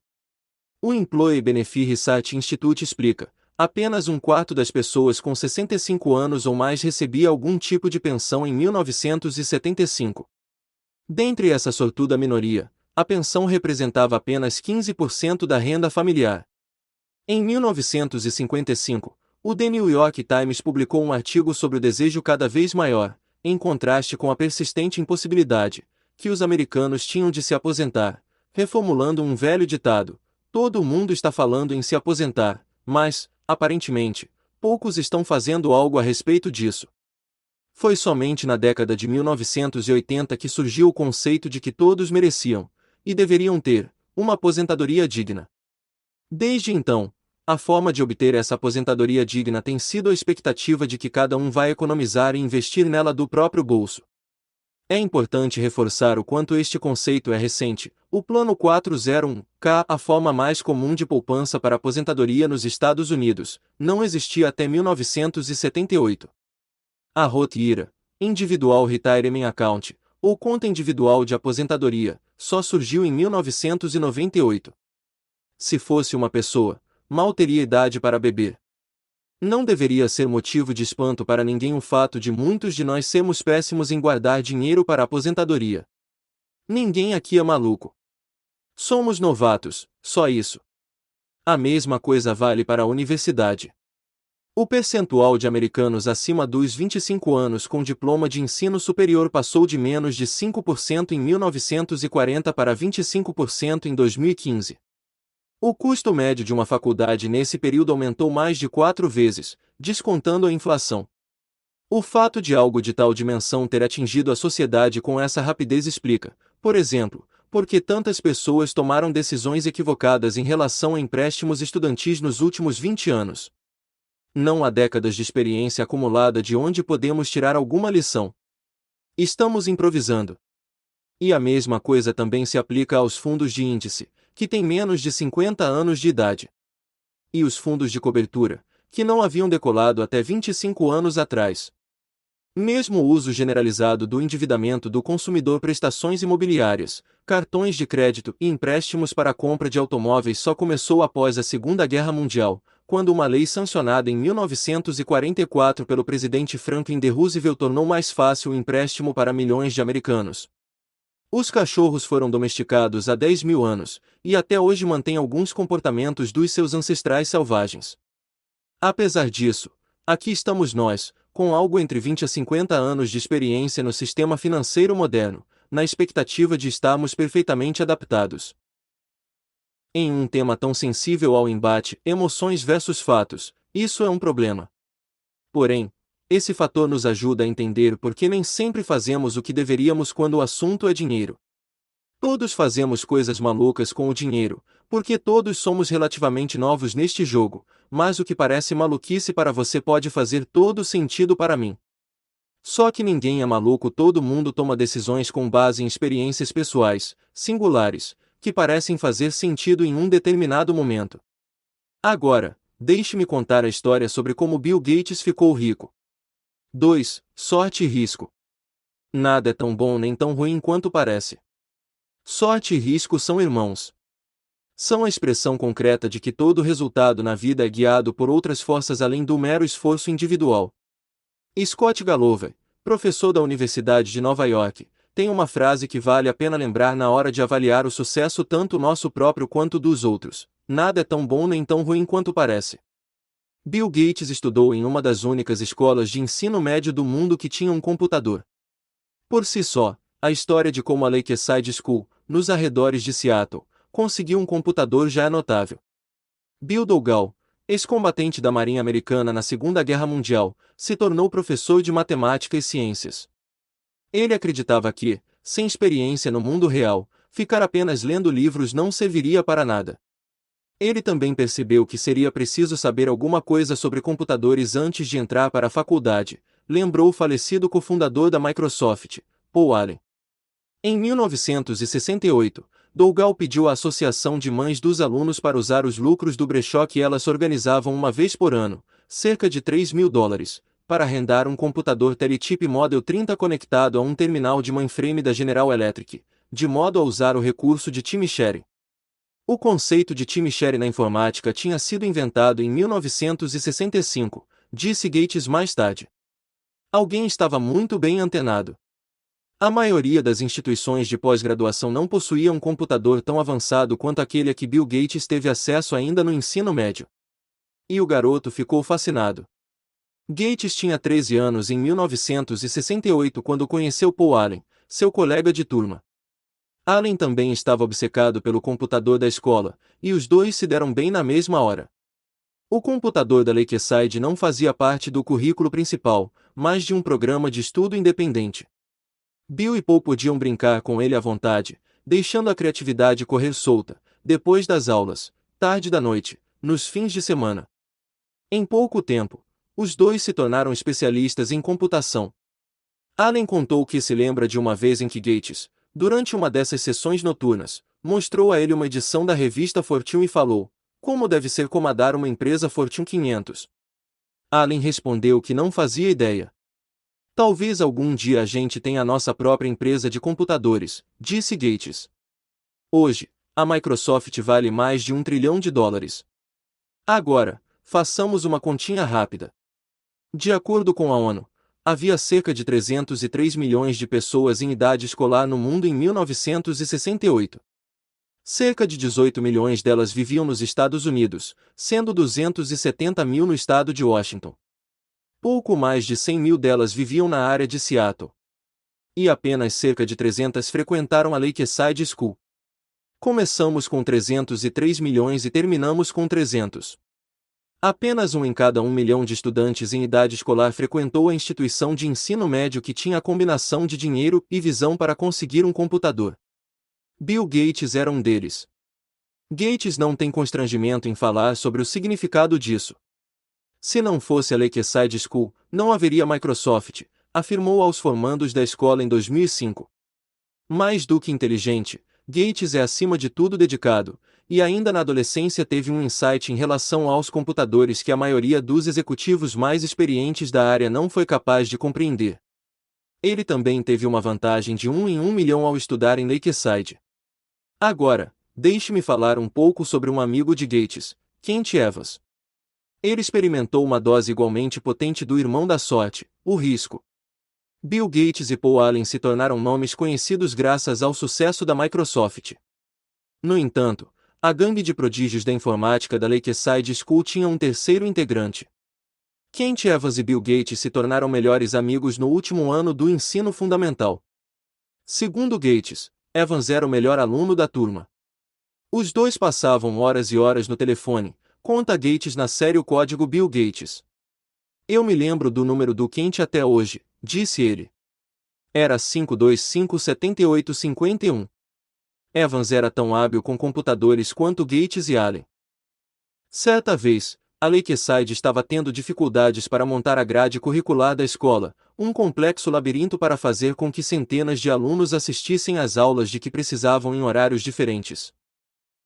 O Employee Benefit Research Institute explica: apenas um quarto das pessoas com 65 anos ou mais recebia algum tipo de pensão em 1975. Dentre essa sortuda minoria, a pensão representava apenas 15% da renda familiar. Em 1955, o The New York Times publicou um artigo sobre o desejo cada vez maior, em contraste com a persistente impossibilidade, que os americanos tinham de se aposentar, reformulando um velho ditado: todo mundo está falando em se aposentar, mas, aparentemente, poucos estão fazendo algo a respeito disso. Foi somente na década de 1980 que surgiu o conceito de que todos mereciam, e deveriam ter, uma aposentadoria digna. Desde então, a forma de obter essa aposentadoria digna tem sido a expectativa de que cada um vai economizar e investir nela do próprio bolso. É importante reforçar o quanto este conceito é recente. O Plano 401(k), a forma mais comum de poupança para aposentadoria nos Estados Unidos, não existia até 1978. A Roth IRA, Individual Retirement Account, ou conta individual de aposentadoria, só surgiu em 1998. Se fosse uma pessoa, mal teria idade para beber. Não deveria ser motivo de espanto para ninguém o fato de muitos de nós sermos péssimos em guardar dinheiro para a aposentadoria. Ninguém aqui é maluco. Somos novatos, só isso. A mesma coisa vale para a universidade. O percentual de americanos acima dos 25 anos com diploma de ensino superior passou de menos de 5% em 1940 para 25% em 2015. O custo médio de uma faculdade nesse período aumentou mais de 4 vezes, descontando a inflação. O fato de algo de tal dimensão ter atingido a sociedade com essa rapidez explica, por exemplo, por que tantas pessoas tomaram decisões equivocadas em relação a empréstimos estudantis nos últimos 20 anos. Não há décadas de experiência acumulada de onde podemos tirar alguma lição. Estamos improvisando. E a mesma coisa também se aplica aos fundos de índice, que têm menos de 50 anos de idade. E os fundos de cobertura, que não haviam decolado até 25 anos atrás. Mesmo o uso generalizado do endividamento do consumidor, prestações imobiliárias, cartões de crédito e empréstimos para a compra de automóveis só começou após a Segunda Guerra Mundial, quando uma lei sancionada em 1944 pelo presidente Franklin D. Roosevelt tornou mais fácil o empréstimo para milhões de americanos. Os cachorros foram domesticados há 10 mil anos, e até hoje mantêm alguns comportamentos dos seus ancestrais selvagens. Apesar disso, aqui estamos nós, com algo entre 20 a 50 anos de experiência no sistema financeiro moderno, na expectativa de estarmos perfeitamente adaptados. Em um tema tão sensível ao embate, emoções versus fatos, isso é um problema. Porém, esse fator nos ajuda a entender por que nem sempre fazemos o que deveríamos quando o assunto é dinheiro. Todos fazemos coisas malucas com o dinheiro, porque todos somos relativamente novos neste jogo, mas o que parece maluquice para você pode fazer todo sentido para mim. Só que ninguém é maluco, todo mundo toma decisões com base em experiências pessoais, singulares, que parecem fazer sentido em um determinado momento. Agora, deixe-me contar a história sobre como Bill Gates ficou rico. 2. Sorte e risco. Nada é tão bom nem tão ruim quanto parece. Sorte e risco são irmãos. São a expressão concreta de que todo resultado na vida é guiado por outras forças além do mero esforço individual. Scott Galloway, professor da Universidade de Nova York, tem uma frase que vale a pena lembrar na hora de avaliar o sucesso tanto nosso próprio quanto dos outros: nada é tão bom nem tão ruim quanto parece. Bill Gates estudou em uma das únicas escolas de ensino médio do mundo que tinha um computador. Por si só, a história de como a Lakeside School, nos arredores de Seattle, conseguiu um computador já é notável. Bill Dougal, ex-combatente da Marinha Americana na Segunda Guerra Mundial, se tornou professor de matemática e ciências. Ele acreditava que, sem experiência no mundo real, ficar apenas lendo livros não serviria para nada. Ele também percebeu que seria preciso saber alguma coisa sobre computadores antes de entrar para a faculdade, lembrou o falecido cofundador da Microsoft, Paul Allen. Em 1968, Dougal pediu à Associação de Mães dos Alunos para usar os lucros do brechó que elas organizavam uma vez por ano, cerca de $3.000, para arrendar um computador Telechip Model 30 conectado a um terminal de mainframe da General Electric, de modo a usar o recurso de time sharing. O conceito de time sharing na informática tinha sido inventado em 1965, disse Gates mais tarde. Alguém estava muito bem antenado. A maioria das instituições de pós-graduação não possuía um computador tão avançado quanto aquele a que Bill Gates teve acesso ainda no ensino médio. E o garoto ficou fascinado. Gates tinha 13 anos em 1968 quando conheceu Paul Allen, seu colega de turma. Allen também estava obcecado pelo computador da escola, e os dois se deram bem na mesma hora. O computador da Lakeside não fazia parte do currículo principal, mas de um programa de estudo independente. Bill e Paul podiam brincar com ele à vontade, deixando a criatividade correr solta, depois das aulas, tarde da noite, nos fins de semana. Em pouco tempo, os dois se tornaram especialistas em computação. Allen contou que se lembra de uma vez em que Gates, durante uma dessas sessões noturnas, mostrou a ele uma edição da revista Fortune e falou: "Como deve ser comandar uma empresa Fortune 500?" Allen respondeu que não fazia ideia. Talvez algum dia a gente tenha a nossa própria empresa de computadores, disse Gates. Hoje, a Microsoft vale mais de US$ 1 trilhão. Agora, façamos uma continha rápida. De acordo com a ONU, havia cerca de 303 milhões de pessoas em idade escolar no mundo em 1968. Cerca de 18 milhões delas viviam nos Estados Unidos, sendo 270 mil no estado de Washington. Pouco mais de 100 mil delas viviam na área de Seattle. E apenas cerca de 300 frequentaram a Lakeside School. Começamos com 303 milhões e terminamos com 300. Apenas 1 em cada 1 milhão de estudantes em idade escolar frequentou a instituição de ensino médio que tinha a combinação de dinheiro e visão para conseguir um computador. Bill Gates era um deles. Gates não tem constrangimento em falar sobre o significado disso. Se não fosse a Lakeside School, não haveria Microsoft, afirmou aos formandos da escola em 2005. Mais do que inteligente, Gates é acima de tudo dedicado, e ainda na adolescência teve um insight em relação aos computadores que a maioria dos executivos mais experientes da área não foi capaz de compreender. Ele também teve uma vantagem de 1 em 1 milhão ao estudar em Lakeside. Agora, deixe-me falar um pouco sobre um amigo de Gates, Kent Evans. Ele experimentou uma dose igualmente potente do irmão da sorte, o risco. Bill Gates e Paul Allen se tornaram nomes conhecidos graças ao sucesso da Microsoft. No entanto, a gangue de prodígios da informática da Lakeside School tinha um terceiro integrante. Kent Evans e Bill Gates se tornaram melhores amigos no último ano do ensino fundamental. Segundo Gates, Evans era o melhor aluno da turma. Os dois passavam horas e horas no telefone, conta Gates na série O Código Bill Gates. Eu me lembro do número do Kent até hoje, disse ele. Era 5257851. Evans era tão hábil com computadores quanto Gates e Allen. Certa vez, a Lakeside estava tendo dificuldades para montar a grade curricular da escola, um complexo labirinto para fazer com que centenas de alunos assistissem às aulas de que precisavam em horários diferentes.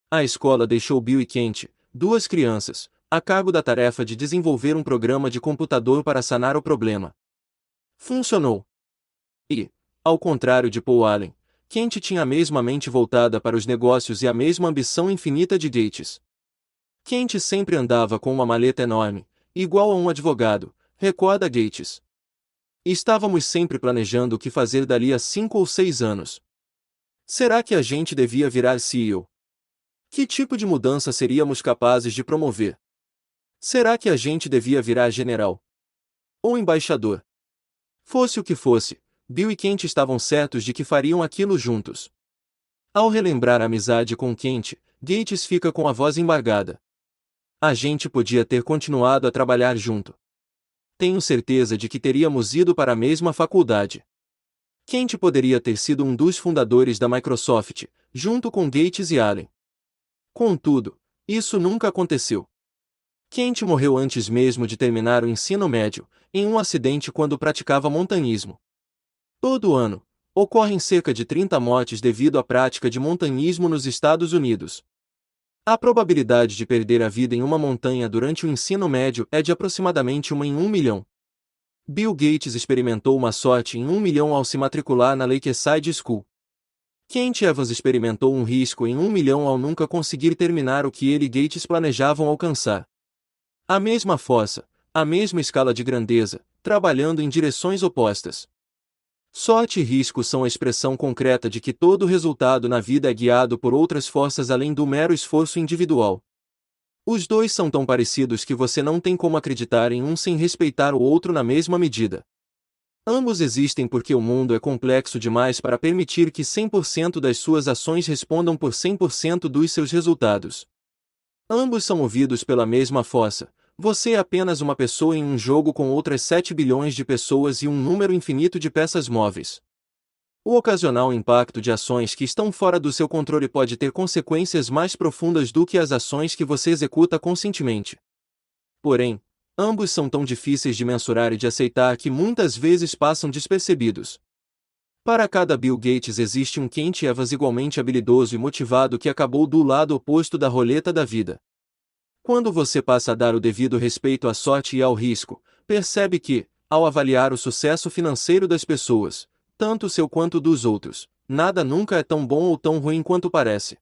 A escola deixou Bill e Kent, duas crianças, a cargo da tarefa de desenvolver um programa de computador para sanar o problema. Funcionou. E, ao contrário de Paul Allen, Kent tinha a mesma mente voltada para os negócios e a mesma ambição infinita de Gates. Kent sempre andava com uma maleta enorme, igual a um advogado, recorda Gates. Estávamos sempre planejando o que fazer dali a 5 ou 6 anos. Será que a gente devia virar CEO? Que tipo de mudança seríamos capazes de promover? Será que a gente devia virar general? Ou embaixador? Fosse o que fosse, Bill e Kent estavam certos de que fariam aquilo juntos. Ao relembrar a amizade com Kent, Gates fica com a voz embargada. A gente podia ter continuado a trabalhar junto. Tenho certeza de que teríamos ido para a mesma faculdade. Kent poderia ter sido um dos fundadores da Microsoft, junto com Gates e Allen. Contudo, isso nunca aconteceu. Kent morreu antes mesmo de terminar o ensino médio, em um acidente quando praticava montanhismo. Todo ano, ocorrem cerca de 30 mortes devido à prática de montanhismo nos Estados Unidos. A probabilidade de perder a vida em uma montanha durante o ensino médio é de aproximadamente 1 em 1 milhão. Bill Gates experimentou uma sorte em 1 milhão ao se matricular na Lakeside School. Kent Evans experimentou um risco em 1 milhão ao nunca conseguir terminar o que ele e Gates planejavam alcançar. A mesma força, a mesma escala de grandeza, trabalhando em direções opostas. Sorte e risco são a expressão concreta de que todo resultado na vida é guiado por outras forças além do mero esforço individual. Os dois são tão parecidos que você não tem como acreditar em um sem respeitar o outro na mesma medida. Ambos existem porque o mundo é complexo demais para permitir que 100% das suas ações respondam por 100% dos seus resultados. Ambos são movidos pela mesma força. Você é apenas uma pessoa em um jogo com outras 7 bilhões de pessoas e um número infinito de peças móveis. O ocasional impacto de ações que estão fora do seu controle pode ter consequências mais profundas do que as ações que você executa conscientemente. Porém, ambos são tão difíceis de mensurar e de aceitar que muitas vezes passam despercebidos. Para cada Bill Gates existe um Kent Evans igualmente habilidoso e motivado que acabou do lado oposto da roleta da vida. Quando você passa a dar o devido respeito à sorte e ao risco, percebe que, ao avaliar o sucesso financeiro das pessoas, tanto seu quanto dos outros, nada nunca é tão bom ou tão ruim quanto parece.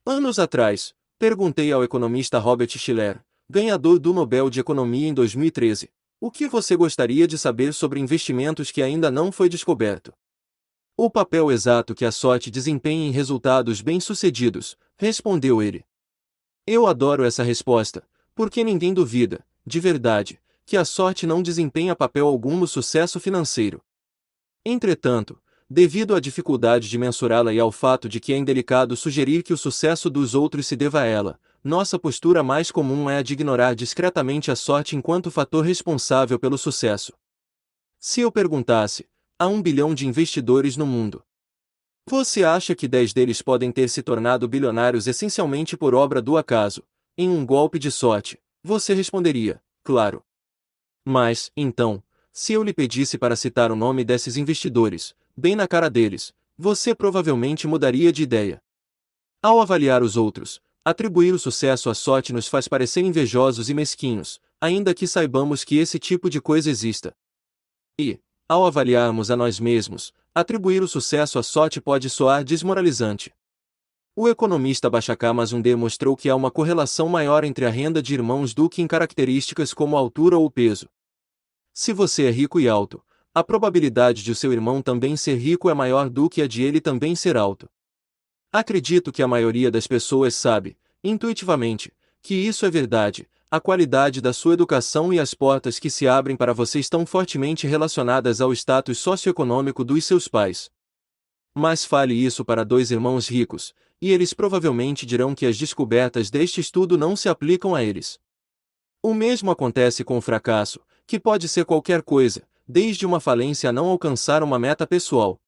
Anos atrás, perguntei ao economista Robert Shiller, ganhador do Nobel de Economia em 2013, o que você gostaria de saber sobre investimentos que ainda não foi descoberto? O papel exato que a sorte desempenha em resultados bem-sucedidos, respondeu ele. Eu adoro essa resposta, porque ninguém duvida, de verdade, que a sorte não desempenha papel algum no sucesso financeiro. Entretanto, devido à dificuldade de mensurá-la e ao fato de que é indelicado sugerir que o sucesso dos outros se deva a ela, nossa postura mais comum é a de ignorar discretamente a sorte enquanto fator responsável pelo sucesso. Se eu perguntasse, há 1 bilhão de investidores no mundo. Você acha que 10 deles podem ter se tornado bilionários essencialmente por obra do acaso, em um golpe de sorte? Você responderia, claro. Mas, então, se eu lhe pedisse para citar o nome desses investidores, bem na cara deles, você provavelmente mudaria de ideia. Ao avaliar os outros, atribuir o sucesso à sorte nos faz parecer invejosos e mesquinhos, ainda que saibamos que esse tipo de coisa exista. E, ao avaliarmos a nós mesmos, atribuir o sucesso à sorte pode soar desmoralizante. O economista Bashar Mazumdar mostrou que há uma correlação maior entre a renda de irmãos do que em características como a altura ou o peso. Se você é rico e alto, a probabilidade de o seu irmão também ser rico é maior do que a de ele também ser alto. Acredito que a maioria das pessoas sabe, intuitivamente, que isso é verdade. A qualidade da sua educação e as portas que se abrem para você estão fortemente relacionadas ao status socioeconômico dos seus pais. Mas fale isso para 2 irmãos ricos, e eles provavelmente dirão que as descobertas deste estudo não se aplicam a eles. O mesmo acontece com o fracasso, que pode ser qualquer coisa, desde uma falência a não alcançar uma meta pessoal.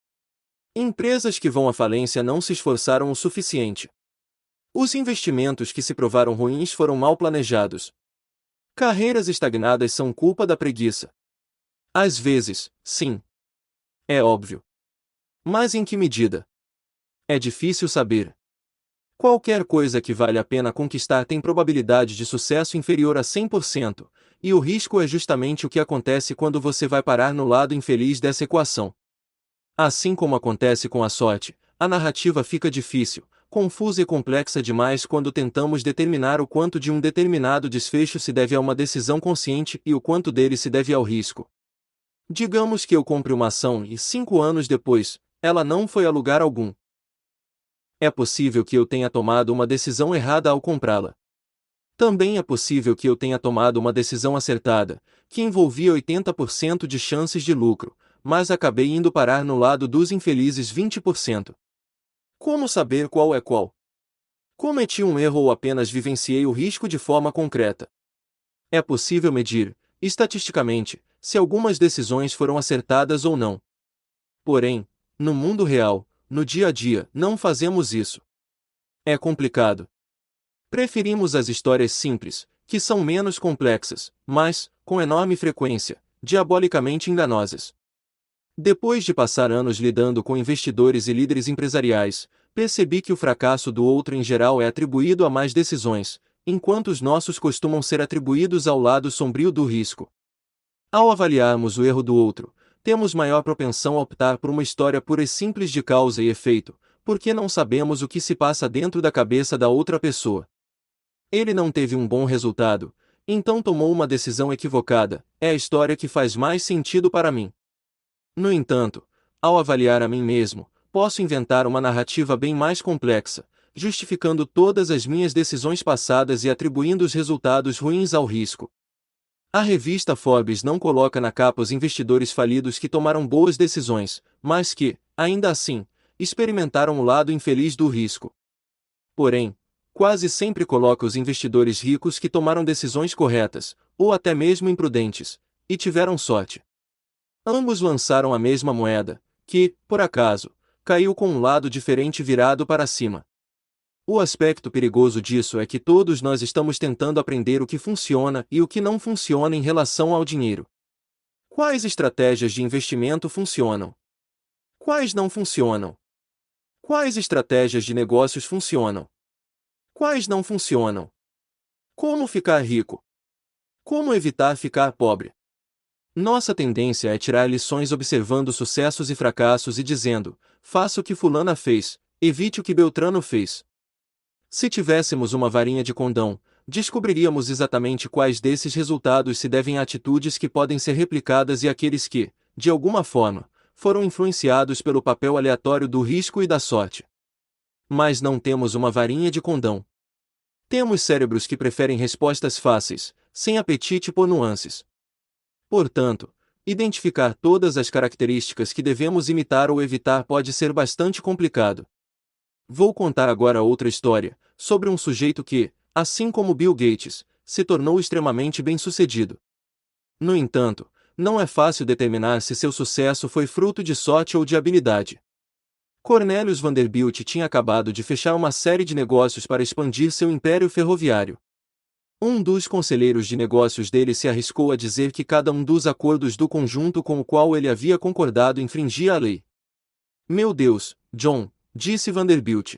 Empresas que vão à falência não se esforçaram o suficiente. Os investimentos que se provaram ruins foram mal planejados. Carreiras estagnadas são culpa da preguiça. Às vezes, sim. É óbvio. Mas em que medida? É difícil saber. Qualquer coisa que vale a pena conquistar tem probabilidade de sucesso inferior a 100%, e o risco é justamente o que acontece quando você vai parar no lado infeliz dessa equação. Assim como acontece com a sorte, a narrativa fica difícil, confusa e complexa demais quando tentamos determinar o quanto de um determinado desfecho se deve a uma decisão consciente e o quanto dele se deve ao risco. Digamos que eu compre uma ação e 5 anos depois, ela não foi a lugar algum. É possível que eu tenha tomado uma decisão errada ao comprá-la. Também é possível que eu tenha tomado uma decisão acertada, que envolvia 80% de chances de lucro, mas acabei indo parar no lado dos infelizes 20%. Como saber qual é qual? Cometi um erro ou apenas vivenciei o risco de forma concreta? É possível medir, estatisticamente, se algumas decisões foram acertadas ou não. Porém, no mundo real, no dia a dia, não fazemos isso. É complicado. Preferimos as histórias simples, que são menos complexas, mas, com enorme frequência, diabolicamente enganosas. Depois de passar anos lidando com investidores e líderes empresariais, percebi que o fracasso do outro em geral é atribuído a más decisões, enquanto os nossos costumam ser atribuídos ao lado sombrio do risco. Ao avaliarmos o erro do outro, temos maior propensão a optar por uma história pura e simples de causa e efeito, porque não sabemos o que se passa dentro da cabeça da outra pessoa. Ele não teve um bom resultado, então tomou uma decisão equivocada, é a história que faz mais sentido para mim. No entanto, ao avaliar a mim mesmo, posso inventar uma narrativa bem mais complexa, justificando todas as minhas decisões passadas e atribuindo os resultados ruins ao risco. A revista Forbes não coloca na capa os investidores falidos que tomaram boas decisões, mas que, ainda assim, experimentaram o lado infeliz do risco. Porém, quase sempre coloca os investidores ricos que tomaram decisões corretas, ou até mesmo imprudentes, e tiveram sorte. Ambos lançaram a mesma moeda, que, por acaso, caiu com um lado diferente virado para cima. O aspecto perigoso disso é que todos nós estamos tentando aprender o que funciona e o que não funciona em relação ao dinheiro. Quais estratégias de investimento funcionam? Quais não funcionam? Quais estratégias de negócios funcionam? Quais não funcionam? Como ficar rico? Como evitar ficar pobre? Nossa tendência é tirar lições observando sucessos e fracassos e dizendo: faça o que fulana fez, evite o que Beltrano fez. Se tivéssemos uma varinha de condão, descobriríamos exatamente quais desses resultados se devem a atitudes que podem ser replicadas e aqueles que, de alguma forma, foram influenciados pelo papel aleatório do risco e da sorte. Mas não temos uma varinha de condão. Temos cérebros que preferem respostas fáceis, sem apetite por nuances. Portanto, identificar todas as características que devemos imitar ou evitar pode ser bastante complicado. Vou contar agora outra história, sobre um sujeito que, assim como Bill Gates, se tornou extremamente bem-sucedido. No entanto, não é fácil determinar se seu sucesso foi fruto de sorte ou de habilidade. Cornelius Vanderbilt tinha acabado de fechar uma série de negócios para expandir seu império ferroviário. Um dos conselheiros de negócios dele se arriscou a dizer que cada um dos acordos do conjunto com o qual ele havia concordado infringia a lei. Meu Deus, John, disse Vanderbilt.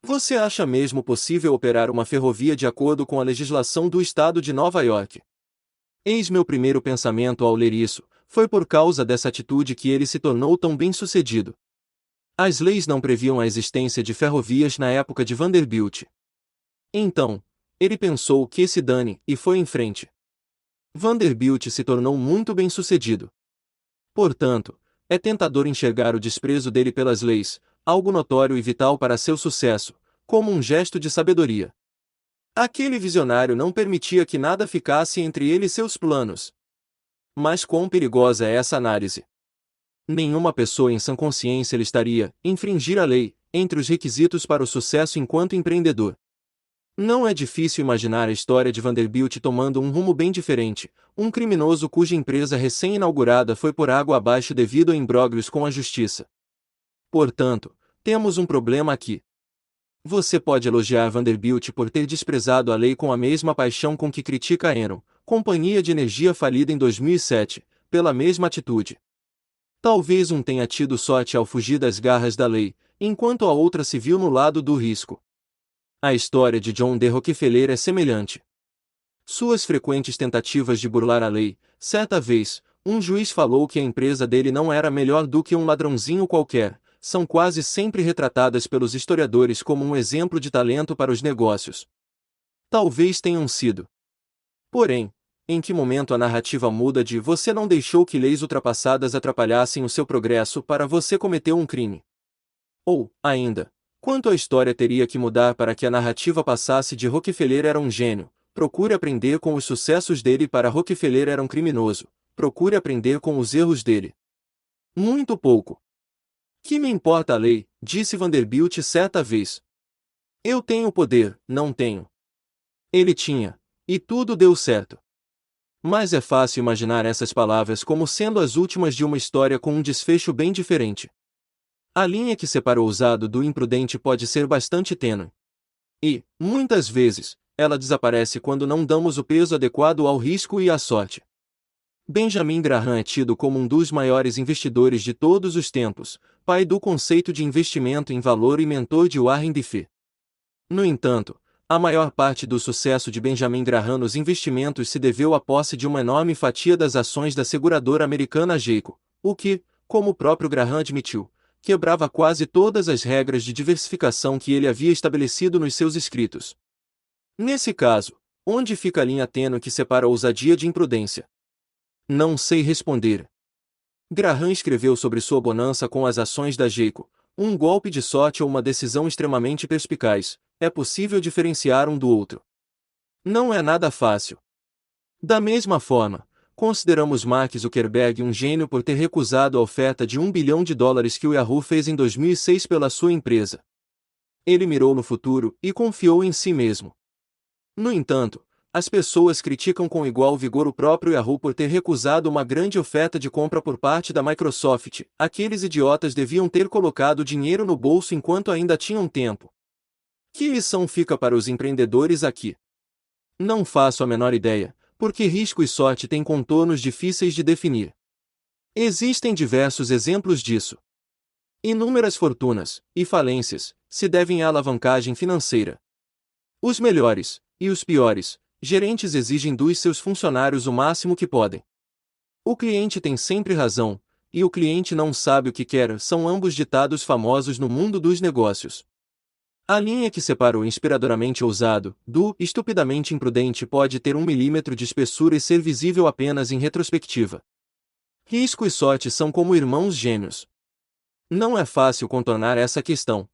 Você acha mesmo possível operar uma ferrovia de acordo com a legislação do estado de Nova York? Eis meu primeiro pensamento ao ler isso: foi por causa dessa atitude que ele se tornou tão bem-sucedido. As leis não previam a existência de ferrovias na época de Vanderbilt. Então, ele pensou que se dane, e foi em frente. Vanderbilt se tornou muito bem-sucedido. Portanto, é tentador enxergar o desprezo dele pelas leis, algo notório e vital para seu sucesso, como um gesto de sabedoria. Aquele visionário não permitia que nada ficasse entre ele e seus planos. Mas quão perigosa é essa análise? Nenhuma pessoa em sã consciência listaria infringir a lei entre os requisitos para o sucesso enquanto empreendedor. Não é difícil imaginar a história de Vanderbilt tomando um rumo bem diferente, um criminoso cuja empresa recém-inaugurada foi por água abaixo devido a imbróglios com a justiça. Portanto, temos um problema aqui. Você pode elogiar Vanderbilt por ter desprezado a lei com a mesma paixão com que critica a Enron, companhia de energia falida em 2007, pela mesma atitude. Talvez um tenha tido sorte ao fugir das garras da lei, enquanto a outra se viu no lado do risco. A história de John D. Rockefeller é semelhante. Suas frequentes tentativas de burlar a lei, certa vez, um juiz falou que a empresa dele não era melhor do que um ladrãozinho qualquer, são quase sempre retratadas pelos historiadores como um exemplo de talento para os negócios. Talvez tenham sido. Porém, em que momento a narrativa muda de você não deixou que leis ultrapassadas atrapalhassem o seu progresso para você cometeu um crime? Ou, ainda, quanto a história teria que mudar para que a narrativa passasse de Rockefeller era um gênio, procure aprender com os sucessos dele para Rockefeller era um criminoso, procure aprender com os erros dele? Muito pouco. Que me importa a lei, disse Vanderbilt certa vez. Eu tenho poder, não tenho. Ele tinha, e tudo deu certo. Mas é fácil imaginar essas palavras como sendo as últimas de uma história com um desfecho bem diferente. A linha que separa o ousado do imprudente pode ser bastante tênue. E, muitas vezes, ela desaparece quando não damos o peso adequado ao risco e à sorte. Benjamin Graham é tido como um dos maiores investidores de todos os tempos, pai do conceito de investimento em valor e mentor de Warren Buffett. No entanto, a maior parte do sucesso de Benjamin Graham nos investimentos se deveu à posse de uma enorme fatia das ações da seguradora americana Geico, o que, como o próprio Graham admitiu, quebrava quase todas as regras de diversificação que ele havia estabelecido nos seus escritos. Nesse caso, onde fica a linha tênue que separa a ousadia de imprudência? Não sei responder. Graham escreveu sobre sua bonança com as ações da Geico, um golpe de sorte ou uma decisão extremamente perspicaz. É possível diferenciar um do outro. Não é nada fácil. Da mesma forma, consideramos Mark Zuckerberg um gênio por ter recusado a oferta de $1 bilhão que o Yahoo fez em 2006 pela sua empresa. Ele mirou no futuro e confiou em si mesmo. No entanto, as pessoas criticam com igual vigor o próprio Yahoo por ter recusado uma grande oferta de compra por parte da Microsoft. Aqueles idiotas deviam ter colocado dinheiro no bolso enquanto ainda tinham tempo. Que lição fica para os empreendedores aqui? Não faço a menor ideia, porque risco e sorte têm contornos difíceis de definir. Existem diversos exemplos disso. Inúmeras fortunas e falências se devem à alavancagem financeira. Os melhores, e os piores, gerentes exigem dos seus funcionários o máximo que podem. O cliente tem sempre razão, e o cliente não sabe o que quer, são ambos ditados famosos no mundo dos negócios. A linha que separa o inspiradoramente ousado do estupidamente imprudente pode ter 1 milímetro de espessura e ser visível apenas em retrospectiva. Risco e sorte são como irmãos gêmeos. Não é fácil contornar essa questão.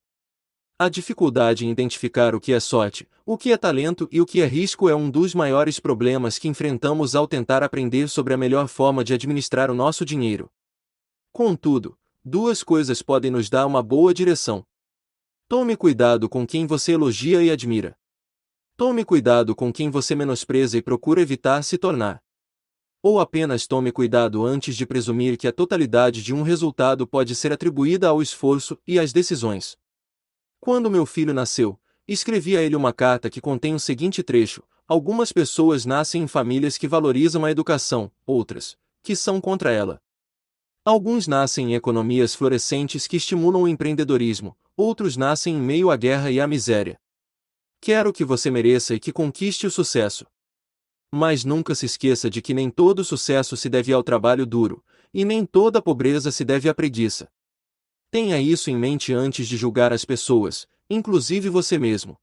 A dificuldade em identificar o que é sorte, o que é talento e o que é risco é um dos maiores problemas que enfrentamos ao tentar aprender sobre a melhor forma de administrar o nosso dinheiro. Contudo, duas coisas podem nos dar uma boa direção. Tome cuidado com quem você elogia e admira. Tome cuidado com quem você menospreza e procura evitar se tornar. Ou apenas tome cuidado antes de presumir que a totalidade de um resultado pode ser atribuída ao esforço e às decisões. Quando meu filho nasceu, escrevi a ele uma carta que contém o seguinte trecho: algumas pessoas nascem em famílias que valorizam a educação, outras, que são contra ela. Alguns nascem em economias florescentes que estimulam o empreendedorismo, outros nascem em meio à guerra e à miséria. Quero que você mereça e que conquiste o sucesso. Mas nunca se esqueça de que nem todo sucesso se deve ao trabalho duro, e nem toda pobreza se deve à preguiça. Tenha isso em mente antes de julgar as pessoas, inclusive você mesmo.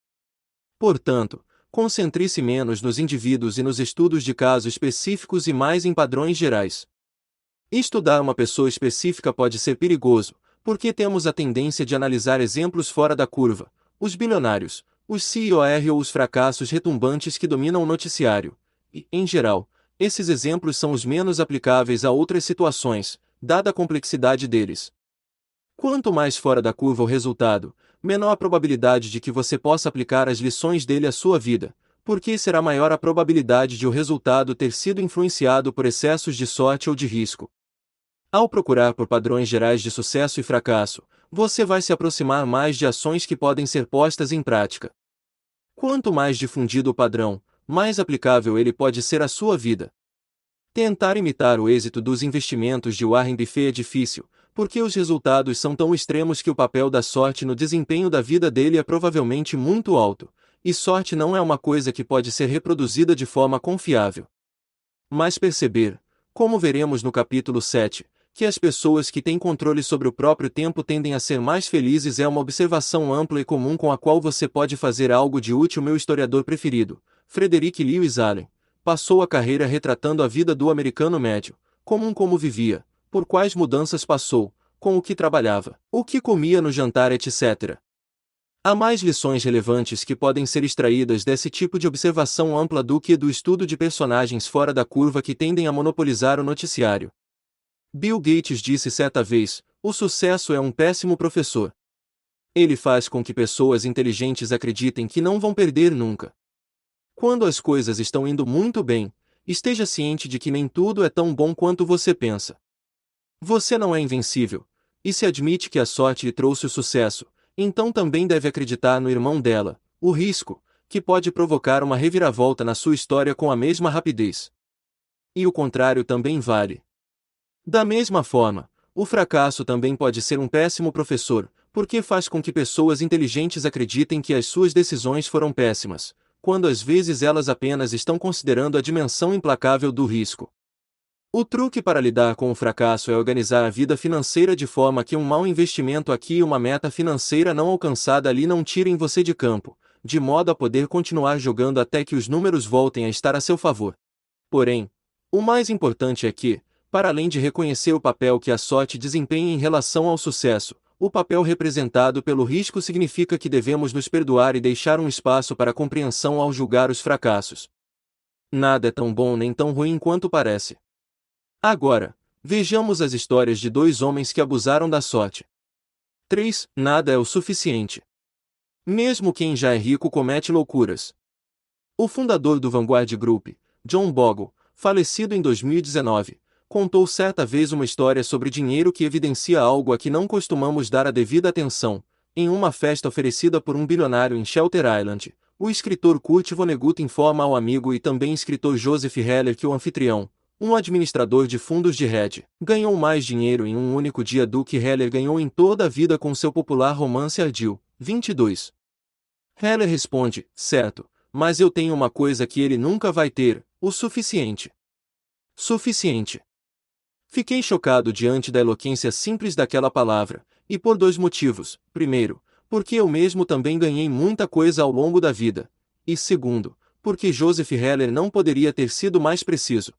Portanto, concentre-se menos nos indivíduos e nos estudos de casos específicos e mais em padrões gerais. Estudar uma pessoa específica pode ser perigoso, porque temos a tendência de analisar exemplos fora da curva, os bilionários, os CEOs ou os fracassos retumbantes que dominam o noticiário, e, em geral, esses exemplos são os menos aplicáveis a outras situações, dada a complexidade deles. Quanto mais fora da curva o resultado, menor a probabilidade de que você possa aplicar as lições dele à sua vida, porque será maior a probabilidade de o resultado ter sido influenciado por excessos de sorte ou de risco. Ao procurar por padrões gerais de sucesso e fracasso, você vai se aproximar mais de ações que podem ser postas em prática. Quanto mais difundido o padrão, mais aplicável ele pode ser à sua vida. Tentar imitar o êxito dos investimentos de Warren Buffett é difícil, porque os resultados são tão extremos que o papel da sorte no desempenho da vida dele é provavelmente muito alto, e sorte não é uma coisa que pode ser reproduzida de forma confiável. Mas perceber, como veremos no capítulo 7, que as pessoas que têm controle sobre o próprio tempo tendem a ser mais felizes é uma observação ampla e comum com a qual você pode fazer algo de útil. Meu historiador preferido, Frederick Lewis Allen, passou a carreira retratando a vida do americano médio, como vivia, por quais mudanças passou, com o que trabalhava, o que comia no jantar, etc. Há mais lições relevantes que podem ser extraídas desse tipo de observação ampla do que do estudo de personagens fora da curva que tendem a monopolizar o noticiário. Bill Gates disse certa vez: o sucesso é um péssimo professor. Ele faz com que pessoas inteligentes acreditem que não vão perder nunca. Quando as coisas estão indo muito bem, esteja ciente de que nem tudo é tão bom quanto você pensa. Você não é invencível, e se admite que a sorte lhe trouxe o sucesso, então também deve acreditar no irmão dela, o risco, que pode provocar uma reviravolta na sua história com a mesma rapidez. E o contrário também vale. Da mesma forma, o fracasso também pode ser um péssimo professor, porque faz com que pessoas inteligentes acreditem que as suas decisões foram péssimas, quando às vezes elas apenas estão considerando a dimensão implacável do risco. O truque para lidar com o fracasso é organizar a vida financeira de forma que um mau investimento aqui e uma meta financeira não alcançada ali não tirem você de campo, de modo a poder continuar jogando até que os números voltem a estar a seu favor. Porém, o mais importante é que, para além de reconhecer o papel que a sorte desempenha em relação ao sucesso, o papel representado pelo risco significa que devemos nos perdoar e deixar um espaço para a compreensão ao julgar os fracassos. Nada é tão bom nem tão ruim quanto parece. Agora, vejamos as histórias de dois homens que abusaram da sorte. 3. Nada é o suficiente. Mesmo quem já é rico comete loucuras. O fundador do Vanguard Group, John Bogle, falecido em 2019, contou certa vez uma história sobre dinheiro que evidencia algo a que não costumamos dar a devida atenção. Em uma festa oferecida por um bilionário em Shelter Island, o escritor Kurt Vonnegut informa ao amigo e também escritor Joseph Heller que o anfitrião, um administrador de fundos de hedge, ganhou mais dinheiro em um único dia do que Heller ganhou em toda a vida com seu popular romance Ardil, 22. Heller responde: certo, mas eu tenho uma coisa que ele nunca vai ter, o suficiente. Suficiente. Fiquei chocado diante da eloquência simples daquela palavra, e por dois motivos. Primeiro, porque eu mesmo também ganhei muita coisa ao longo da vida. E segundo, porque Joseph Heller não poderia ter sido mais preciso.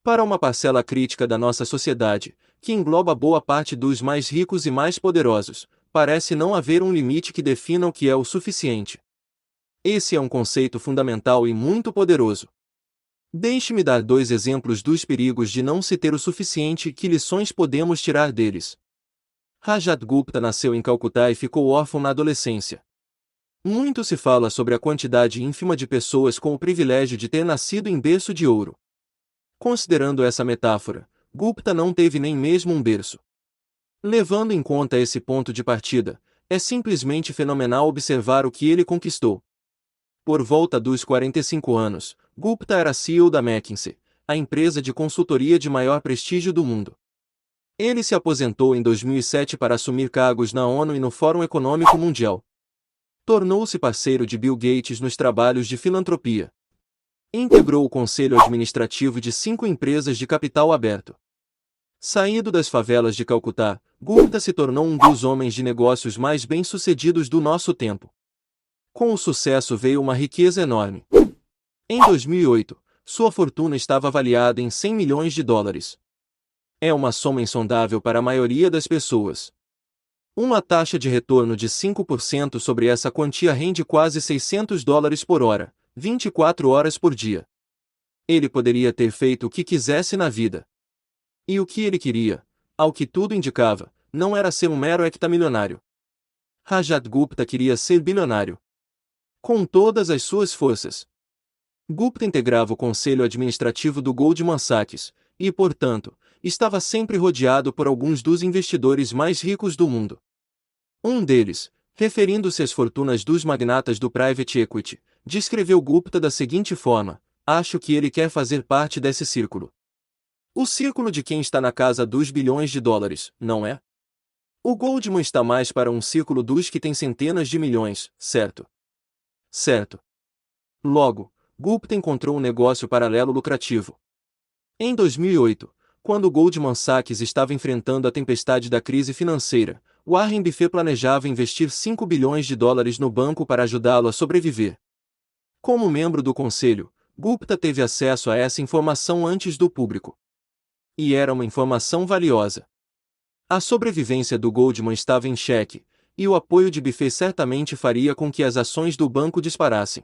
Para uma parcela crítica da nossa sociedade, que engloba boa parte dos mais ricos e mais poderosos, parece não haver um limite que defina o que é o suficiente. Esse é um conceito fundamental e muito poderoso. Deixe-me dar dois exemplos dos perigos de não se ter o suficiente e que lições podemos tirar deles. Rajat Gupta nasceu em Calcutá e ficou órfão na adolescência. Muito se fala sobre a quantidade ínfima de pessoas com o privilégio de ter nascido em berço de ouro. Considerando essa metáfora, Gupta não teve nem mesmo um berço. Levando em conta esse ponto de partida, é simplesmente fenomenal observar o que ele conquistou. Por volta dos 45 anos, Gupta era CEO da McKinsey, a empresa de consultoria de maior prestígio do mundo. Ele se aposentou em 2007 para assumir cargos na ONU e no Fórum Econômico Mundial. Tornou-se parceiro de Bill Gates nos trabalhos de filantropia. Integrou o conselho administrativo de 5 empresas de capital aberto. Saído das favelas de Calcutá, Gupta se tornou um dos homens de negócios mais bem-sucedidos do nosso tempo. Com o sucesso veio uma riqueza enorme. Em 2008, sua fortuna estava avaliada em 100 milhões de dólares. É uma soma insondável para a maioria das pessoas. Uma taxa de retorno de 5% sobre essa quantia rende quase $600 por hora, 24 horas por dia. Ele poderia ter feito o que quisesse na vida. E o que ele queria, ao que tudo indicava, não era ser um mero hectamilionário. Rajat Gupta queria ser bilionário. Com todas as suas forças. Gupta integrava o conselho administrativo do Goldman Sachs, e, portanto, estava sempre rodeado por alguns dos investidores mais ricos do mundo. Um deles, referindo-se às fortunas dos magnatas do private equity, descreveu Gupta da seguinte forma: acho que ele quer fazer parte desse círculo. O círculo de quem está na casa dos bilhões de dólares, não é? O Goldman está mais para um círculo dos que tem centenas de milhões, certo? Certo. Logo, Gupta encontrou um negócio paralelo lucrativo. Em 2008, quando o Goldman Sachs estava enfrentando a tempestade da crise financeira, Warren Buffett planejava investir 5 bilhões de dólares no banco para ajudá-lo a sobreviver. Como membro do conselho, Gupta teve acesso a essa informação antes do público. E era uma informação valiosa. A sobrevivência do Goldman estava em xeque, e o apoio de Buffett certamente faria com que as ações do banco disparassem.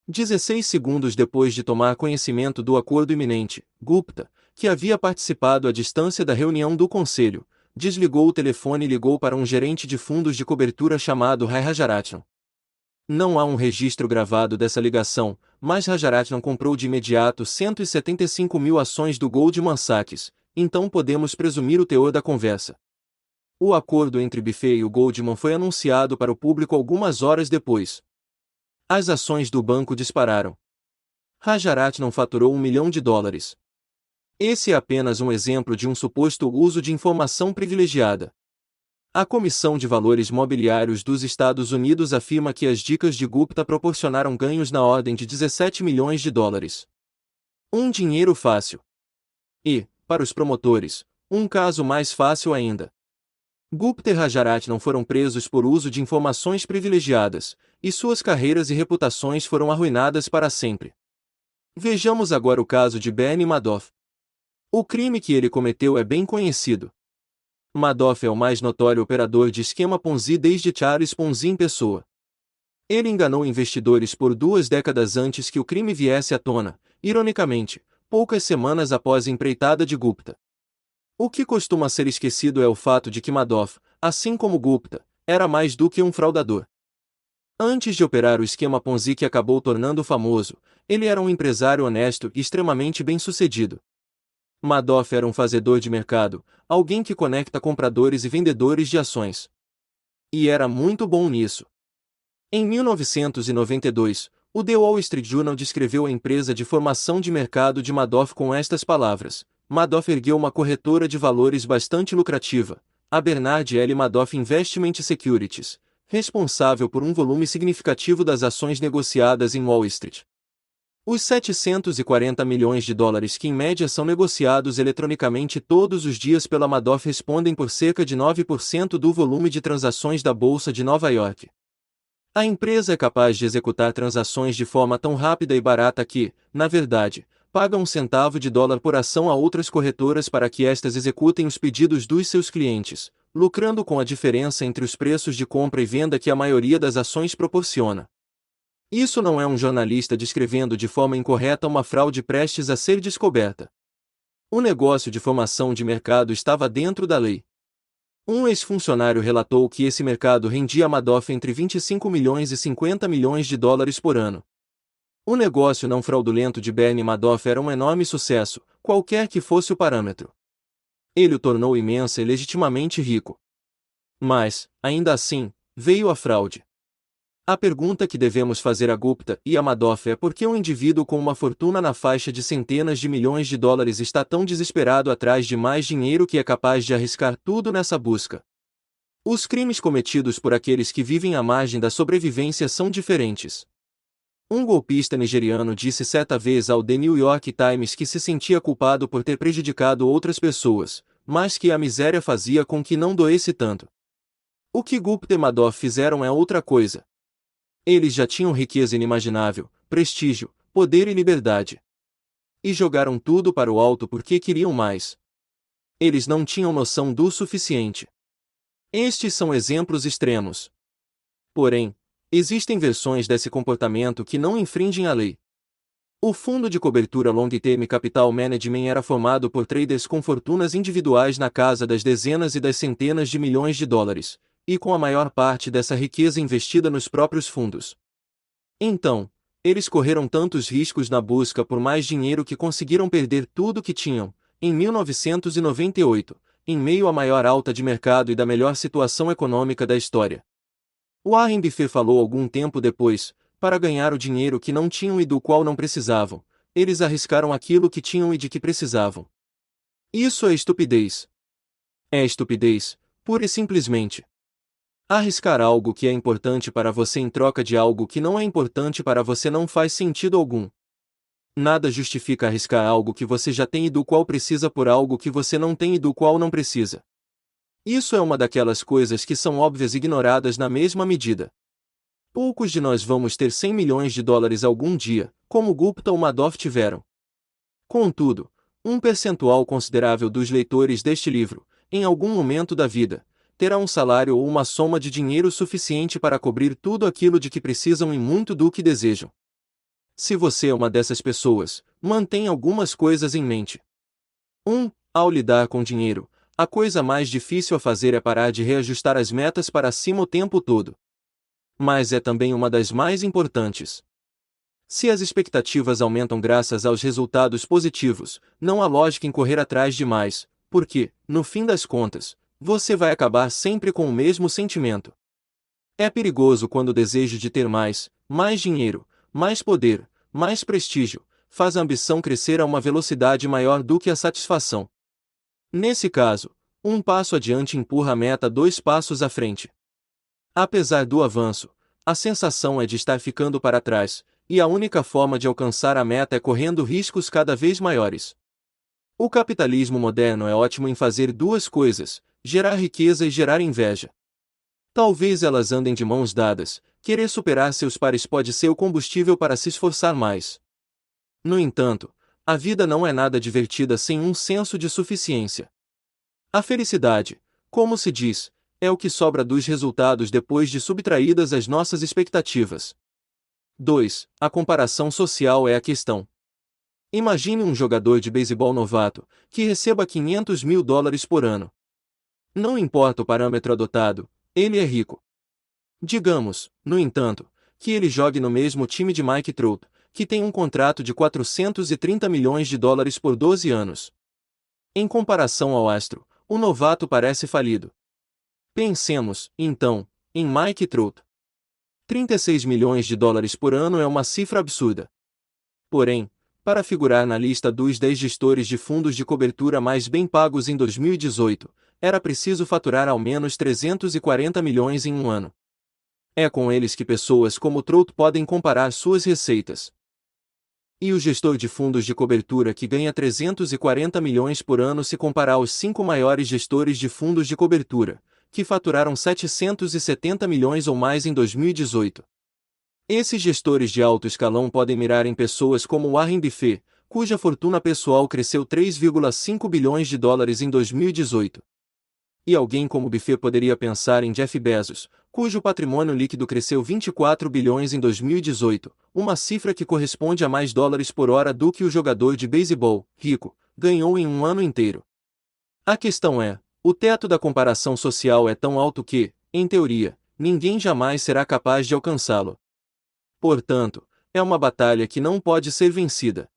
16 segundos depois de tomar conhecimento do acordo iminente, Gupta, que havia participado à distância da reunião do conselho, desligou o telefone e ligou para um gerente de fundos de cobertura chamado Ray Rajaratnam. Não há um registro gravado dessa ligação, mas Rajaratnam comprou de imediato 175 mil ações do Goldman Sachs, então podemos presumir o teor da conversa. O acordo entre Buffett e o Goldman foi anunciado para o público algumas horas depois. As ações do banco dispararam. Rajaratnam faturou $1 milhão. Esse é apenas um exemplo de um suposto uso de informação privilegiada. A Comissão de Valores Mobiliários dos Estados Unidos afirma que as dicas de Gupta proporcionaram ganhos na ordem de $17 milhões. Um dinheiro fácil. E, para os promotores, um caso mais fácil ainda. Gupta e Rajaratnam foram presos por uso de informações privilegiadas, e suas carreiras e reputações foram arruinadas para sempre. Vejamos agora o caso de Bernie Madoff. O crime que ele cometeu é bem conhecido. Madoff é o mais notório operador de esquema Ponzi desde Charles Ponzi em pessoa. Ele enganou investidores por 2 décadas antes que o crime viesse à tona, ironicamente, poucas semanas após a empreitada de Gupta. O que costuma ser esquecido é o fato de que Madoff, assim como Gupta, era mais do que um fraudador. Antes de operar o esquema Ponzi que acabou tornando famoso, ele era um empresário honesto e extremamente bem-sucedido. Madoff era um fazedor de mercado, alguém que conecta compradores e vendedores de ações. E era muito bom nisso. Em 1992, o The Wall Street Journal descreveu a empresa de formação de mercado de Madoff com estas palavras: Madoff ergueu uma corretora de valores bastante lucrativa, a Bernard L. Madoff Investment Securities, responsável por um volume significativo das ações negociadas em Wall Street. Os 740 milhões de dólares que em média são negociados eletronicamente todos os dias pela Madoff respondem por cerca de 9% do volume de transações da Bolsa de Nova York. A empresa é capaz de executar transações de forma tão rápida e barata que, na verdade, paga $1 por ação a outras corretoras para que estas executem os pedidos dos seus clientes, lucrando com a diferença entre os preços de compra e venda que a maioria das ações proporciona. Isso não é um jornalista descrevendo de forma incorreta uma fraude prestes a ser descoberta. O negócio de formação de mercado estava dentro da lei. Um ex-funcionário relatou que esse mercado rendia a Madoff entre 25 milhões e 50 milhões de dólares por ano. O negócio não fraudulento de Bernie Madoff era um enorme sucesso, qualquer que fosse o parâmetro. Ele o tornou imensa e legitimamente rico. Mas, ainda assim, veio a fraude. A pergunta que devemos fazer a Gupta e a Madoff é por que um indivíduo com uma fortuna na faixa de centenas de milhões de dólares está tão desesperado atrás de mais dinheiro que é capaz de arriscar tudo nessa busca. Os crimes cometidos por aqueles que vivem à margem da sobrevivência são diferentes. Um golpista nigeriano disse certa vez ao The New York Times que se sentia culpado por ter prejudicado outras pessoas, mas que a miséria fazia com que não doesse tanto. O que Gupta e Madoff fizeram é outra coisa. Eles já tinham riqueza inimaginável, prestígio, poder e liberdade. E jogaram tudo para o alto porque queriam mais. Eles não tinham noção do suficiente. Estes são exemplos extremos. Porém, existem versões desse comportamento que não infringem a lei. O fundo de cobertura Long Term Capital Management era formado por traders com fortunas individuais na casa das dezenas e das centenas de milhões de dólares, e com a maior parte dessa riqueza investida nos próprios fundos. Então, eles correram tantos riscos na busca por mais dinheiro que conseguiram perder tudo que tinham, em 1998, em meio à maior alta de mercado e da melhor situação econômica da história. Warren Buffett falou algum tempo depois, para ganhar o dinheiro que não tinham e do qual não precisavam, eles arriscaram aquilo que tinham e de que precisavam. Isso é estupidez. É estupidez, pura e simplesmente. Arriscar algo que é importante para você em troca de algo que não é importante para você não faz sentido algum. Nada justifica arriscar algo que você já tem e do qual precisa por algo que você não tem e do qual não precisa. Isso é uma daquelas coisas que são óbvias e ignoradas na mesma medida. Poucos de nós vamos ter 100 milhões de dólares algum dia, como Gupta ou Madoff tiveram. Contudo, um percentual considerável dos leitores deste livro, em algum momento da vida, terá um salário ou uma soma de dinheiro suficiente para cobrir tudo aquilo de que precisam e muito do que desejam. Se você é uma dessas pessoas, mantenha algumas coisas em mente. 1. Ao lidar com dinheiro, a coisa mais difícil a fazer é parar de reajustar as metas para cima o tempo todo. Mas é também uma das mais importantes. Se as expectativas aumentam graças aos resultados positivos, não há lógica em correr atrás de mais, porque, no fim das contas, você vai acabar sempre com o mesmo sentimento. É perigoso quando o desejo de ter mais dinheiro, mais poder, mais prestígio, faz a ambição crescer a uma velocidade maior do que a satisfação. Nesse caso, um passo adiante empurra a meta 2 passos à frente. Apesar do avanço, a sensação é de estar ficando para trás, e a única forma de alcançar a meta é correndo riscos cada vez maiores. O capitalismo moderno é ótimo em fazer duas coisas: gerar riqueza e gerar inveja. Talvez elas andem de mãos dadas. Querer superar seus pares pode ser o combustível para se esforçar mais. No entanto, a vida não é nada divertida sem um senso de suficiência. A felicidade, como se diz, é o que sobra dos resultados depois de subtraídas as nossas expectativas. 2. A comparação social é a questão. Imagine um jogador de beisebol novato, que receba 500 mil dólares por ano. Não importa o parâmetro adotado, ele é rico. Digamos, no entanto, que ele jogue no mesmo time de Mike Trout, que tem um contrato de 430 milhões de dólares por 12 anos. Em comparação ao astro, o novato parece falido. Pensemos, então, em Mike Trout. 36 milhões de dólares por ano é uma cifra absurda. Porém, para figurar na lista dos 10 gestores de fundos de cobertura mais bem pagos em 2018, era preciso faturar ao menos 340 milhões em um ano. É com eles que pessoas como Trout podem comparar suas receitas. E o gestor de fundos de cobertura que ganha 340 milhões por ano se comparar aos 5 maiores gestores de fundos de cobertura, que faturaram 770 milhões ou mais em 2018. Esses gestores de alto escalão podem mirar em pessoas como Warren Buffett, cuja fortuna pessoal cresceu 3,5 bilhões de dólares em 2018. E alguém como Buffett poderia pensar em Jeff Bezos, cujo patrimônio líquido cresceu 24 bilhões em 2018, uma cifra que corresponde a mais dólares por hora do que o jogador de beisebol, rico, ganhou em um ano inteiro. A questão é, o teto da comparação social é tão alto que, em teoria, ninguém jamais será capaz de alcançá-lo. Portanto, é uma batalha que não pode ser vencida.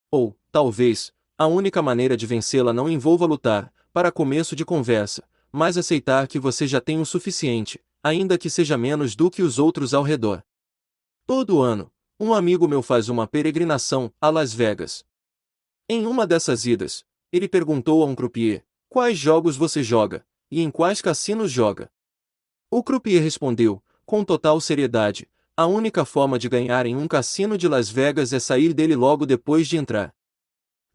Ou, talvez, a única maneira de vencê-la não envolva lutar, para começo de conversa, mas aceitar que você já tem o suficiente, ainda que seja menos do que os outros ao redor. Todo ano, um amigo meu faz uma peregrinação a Las Vegas. Em uma dessas idas, ele perguntou a um croupier: quais jogos você joga, e em quais cassinos joga? O croupier respondeu, com total seriedade: a única forma de ganhar em um cassino de Las Vegas é sair dele logo depois de entrar.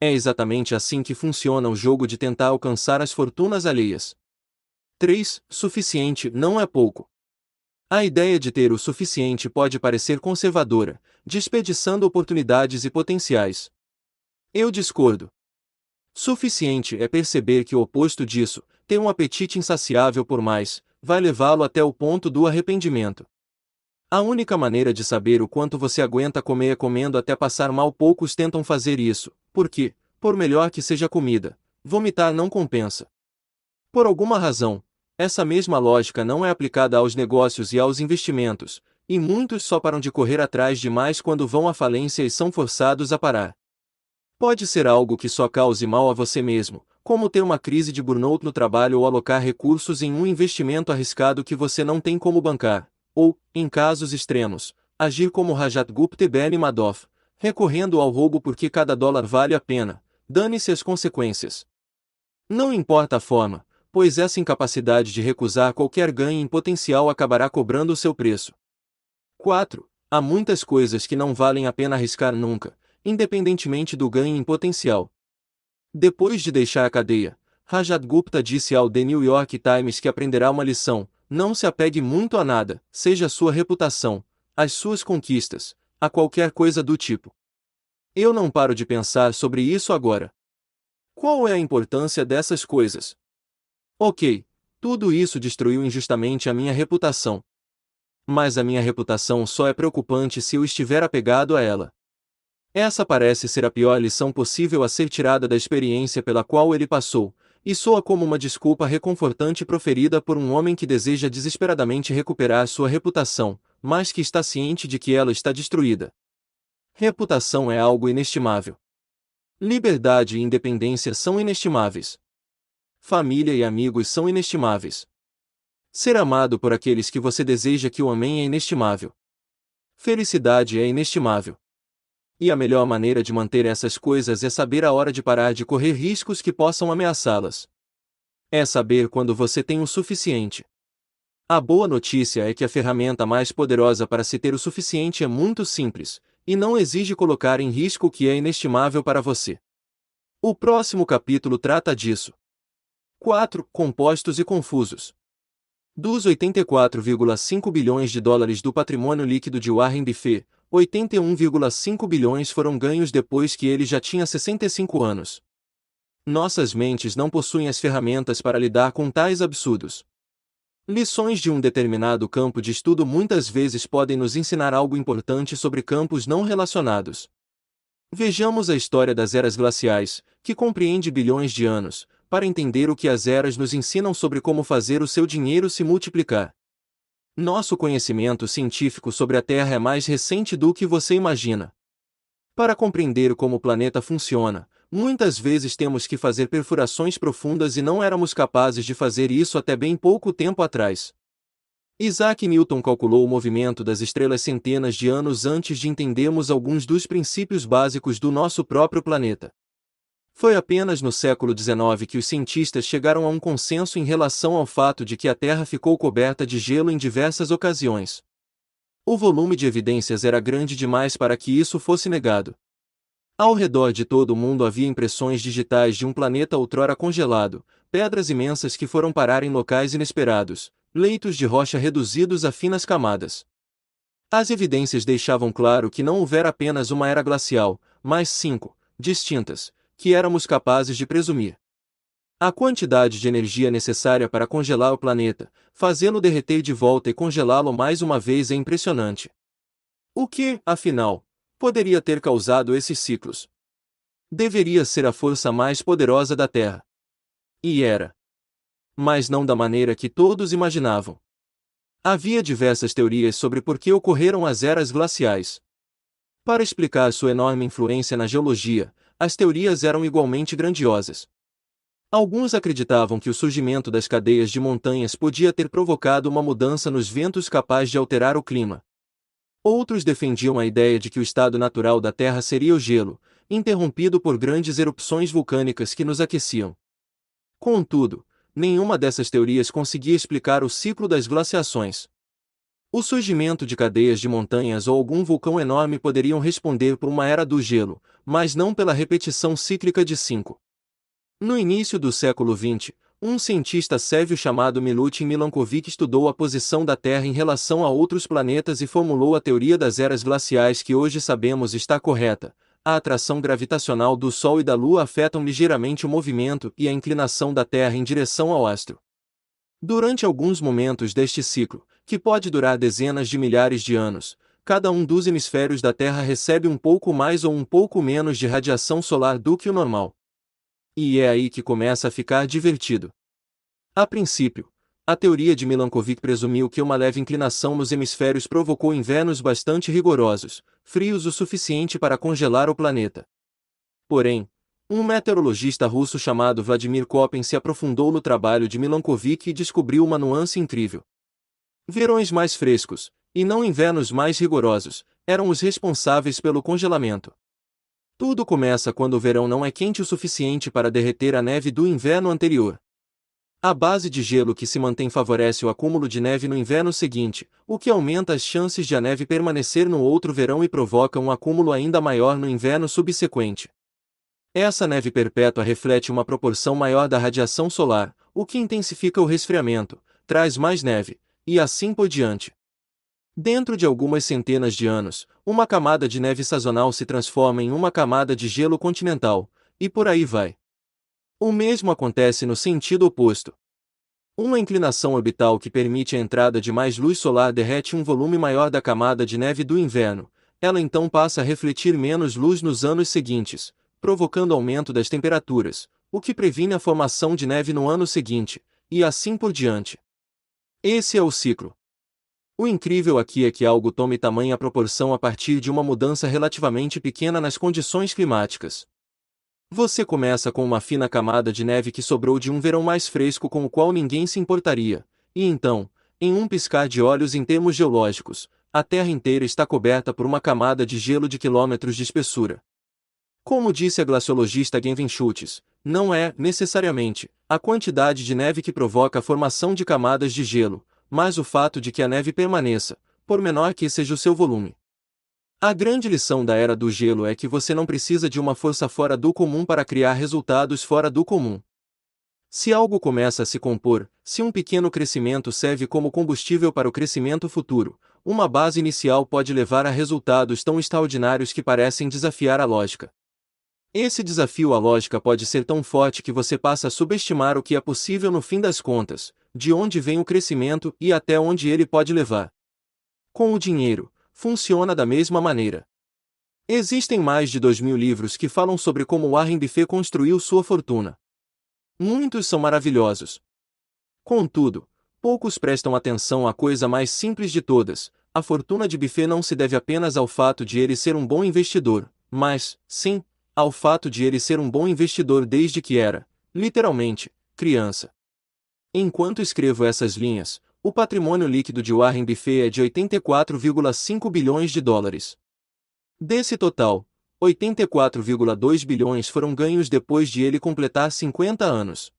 É exatamente assim que funciona o jogo de tentar alcançar as fortunas alheias. 3. Suficiente não é pouco. A ideia de ter o suficiente pode parecer conservadora, desperdiçando oportunidades e potenciais. Eu discordo. Suficiente é perceber que o oposto disso, ter um apetite insaciável por mais, vai levá-lo até o ponto do arrependimento. A única maneira de saber o quanto você aguenta comer é comendo até passar mal. Poucos tentam fazer isso, porque, por melhor que seja a comida, vomitar não compensa. Por alguma razão, essa mesma lógica não é aplicada aos negócios e aos investimentos, e muitos só param de correr atrás de mais quando vão à falência e são forçados a parar. Pode ser algo que só cause mal a você mesmo, como ter uma crise de burnout no trabalho ou alocar recursos em um investimento arriscado que você não tem como bancar. Ou, em casos extremos, agir como Rajat Gupta e Bernie Madoff, recorrendo ao roubo porque cada dólar vale a pena, dane-se as consequências. Não importa a forma, pois essa incapacidade de recusar qualquer ganho em potencial acabará cobrando o seu preço. 4. Há muitas coisas que não valem a pena arriscar nunca, independentemente do ganho em potencial. Depois de deixar a cadeia, Rajat Gupta disse ao The New York Times que aprenderá uma lição: não se apegue muito a nada, seja a sua reputação, as suas conquistas, a qualquer coisa do tipo. Eu não paro de pensar sobre isso agora. Qual é a importância dessas coisas? Ok, tudo isso destruiu injustamente a minha reputação. Mas a minha reputação só é preocupante se eu estiver apegado a ela. Essa parece ser a pior lição possível a ser tirada da experiência pela qual ele passou, e soa como uma desculpa reconfortante proferida por um homem que deseja desesperadamente recuperar sua reputação, mas que está ciente de que ela está destruída. Reputação é algo inestimável. Liberdade e independência são inestimáveis. Família e amigos são inestimáveis. Ser amado por aqueles que você deseja que o amem é inestimável. Felicidade é inestimável. E a melhor maneira de manter essas coisas é saber a hora de parar de correr riscos que possam ameaçá-las. É saber quando você tem o suficiente. A boa notícia é que a ferramenta mais poderosa para se ter o suficiente é muito simples, e não exige colocar em risco o que é inestimável para você. O próximo capítulo trata disso. 4. Compostos e confusos. Dos 84,5 bilhões de dólares do patrimônio líquido de Warren Buffett, 81,5 bilhões foram ganhos depois que ele já tinha 65 anos. Nossas mentes não possuem as ferramentas para lidar com tais absurdos. Lições de um determinado campo de estudo muitas vezes podem nos ensinar algo importante sobre campos não relacionados. Vejamos a história das eras glaciais, que compreende bilhões de anos, para entender o que as eras nos ensinam sobre como fazer o seu dinheiro se multiplicar. Nosso conhecimento científico sobre a Terra é mais recente do que você imagina. Para compreender como o planeta funciona, muitas vezes temos que fazer perfurações profundas e não éramos capazes de fazer isso até bem pouco tempo atrás. Isaac Newton calculou o movimento das estrelas centenas de anos antes de entendermos alguns dos princípios básicos do nosso próprio planeta. Foi apenas no século XIX que os cientistas chegaram a um consenso em relação ao fato de que a Terra ficou coberta de gelo em diversas ocasiões. O volume de evidências era grande demais para que isso fosse negado. Ao redor de todo o mundo havia impressões digitais de um planeta outrora congelado, pedras imensas que foram parar em locais inesperados, leitos de rocha reduzidos a finas camadas. As evidências deixavam claro que não houvera apenas uma era glacial, mas 5, distintas, que éramos capazes de presumir. A quantidade de energia necessária para congelar o planeta, fazê-lo derreter de volta e congelá-lo mais uma vez é impressionante. O que, afinal, poderia ter causado esses ciclos? Deveria ser a força mais poderosa da Terra. E era. Mas não da maneira que todos imaginavam. Havia diversas teorias sobre por que ocorreram as eras glaciais. Para explicar sua enorme influência na geologia, as teorias eram igualmente grandiosas. Alguns acreditavam que o surgimento das cadeias de montanhas podia ter provocado uma mudança nos ventos capaz de alterar o clima. Outros defendiam a ideia de que o estado natural da Terra seria o gelo, interrompido por grandes erupções vulcânicas que nos aqueciam. Contudo, nenhuma dessas teorias conseguia explicar o ciclo das glaciações. O surgimento de cadeias de montanhas ou algum vulcão enorme poderiam responder por uma era do gelo, mas não pela repetição cíclica de 5. No início do século XX, um cientista sérvio chamado Milutin Milankovic estudou a posição da Terra em relação a outros planetas e formulou a teoria das eras glaciais que hoje sabemos está correta. A atração gravitacional do Sol e da Lua afetam ligeiramente o movimento e a inclinação da Terra em direção ao astro. Durante alguns momentos deste ciclo, que pode durar dezenas de milhares de anos, cada um dos hemisférios da Terra recebe um pouco mais ou um pouco menos de radiação solar do que o normal. E é aí que começa a ficar divertido. A princípio, a teoria de Milankovic presumiu que uma leve inclinação nos hemisférios provocou invernos bastante rigorosos, frios o suficiente para congelar o planeta. Porém, um meteorologista russo chamado Vladimir Koppen se aprofundou no trabalho de Milankovic e descobriu uma nuance incrível. Verões mais frescos, e não invernos mais rigorosos, eram os responsáveis pelo congelamento. Tudo começa quando o verão não é quente o suficiente para derreter a neve do inverno anterior. A base de gelo que se mantém favorece o acúmulo de neve no inverno seguinte, o que aumenta as chances de a neve permanecer no outro verão e provoca um acúmulo ainda maior no inverno subsequente. Essa neve perpétua reflete uma proporção maior da radiação solar, o que intensifica o resfriamento, traz mais neve, e assim por diante. Dentro de algumas centenas de anos, uma camada de neve sazonal se transforma em uma camada de gelo continental, e por aí vai. O mesmo acontece no sentido oposto. Uma inclinação orbital que permite a entrada de mais luz solar derrete um volume maior da camada de neve do inverno, ela então passa a refletir menos luz nos anos seguintes, provocando aumento das temperaturas, o que previne a formação de neve no ano seguinte, e assim por diante. Esse é o ciclo. O incrível aqui é que algo tome tamanha proporção a partir de uma mudança relativamente pequena nas condições climáticas. Você começa com uma fina camada de neve que sobrou de um verão mais fresco com o qual ninguém se importaria, e então, em um piscar de olhos em termos geológicos, a Terra inteira está coberta por uma camada de gelo de quilômetros de espessura. Como disse a glaciologista Genvin Schultz, não é, necessariamente, a quantidade de neve que provoca a formação de camadas de gelo, mas o fato de que a neve permaneça, por menor que seja o seu volume. A grande lição da era do gelo é que você não precisa de uma força fora do comum para criar resultados fora do comum. Se algo começa a se compor, se um pequeno crescimento serve como combustível para o crescimento futuro, uma base inicial pode levar a resultados tão extraordinários que parecem desafiar a lógica. Esse desafio à lógica pode ser tão forte que você passa a subestimar o que é possível no fim das contas, de onde vem o crescimento e até onde ele pode levar. Com o dinheiro, funciona da mesma maneira. Existem mais de 2.000 livros que falam sobre como Warren Buffett construiu sua fortuna. Muitos são maravilhosos. Contudo, poucos prestam atenção à coisa mais simples de todas: a fortuna de Buffett não se deve apenas ao fato de ele ser um bom investidor, mas, sim, ao fato de ele ser um bom investidor desde que era, literalmente, criança. Enquanto escrevo essas linhas, o patrimônio líquido de Warren Buffett é de 84,5 bilhões de dólares. Desse total, 84,2 bilhões foram ganhos depois de ele completar 50 anos.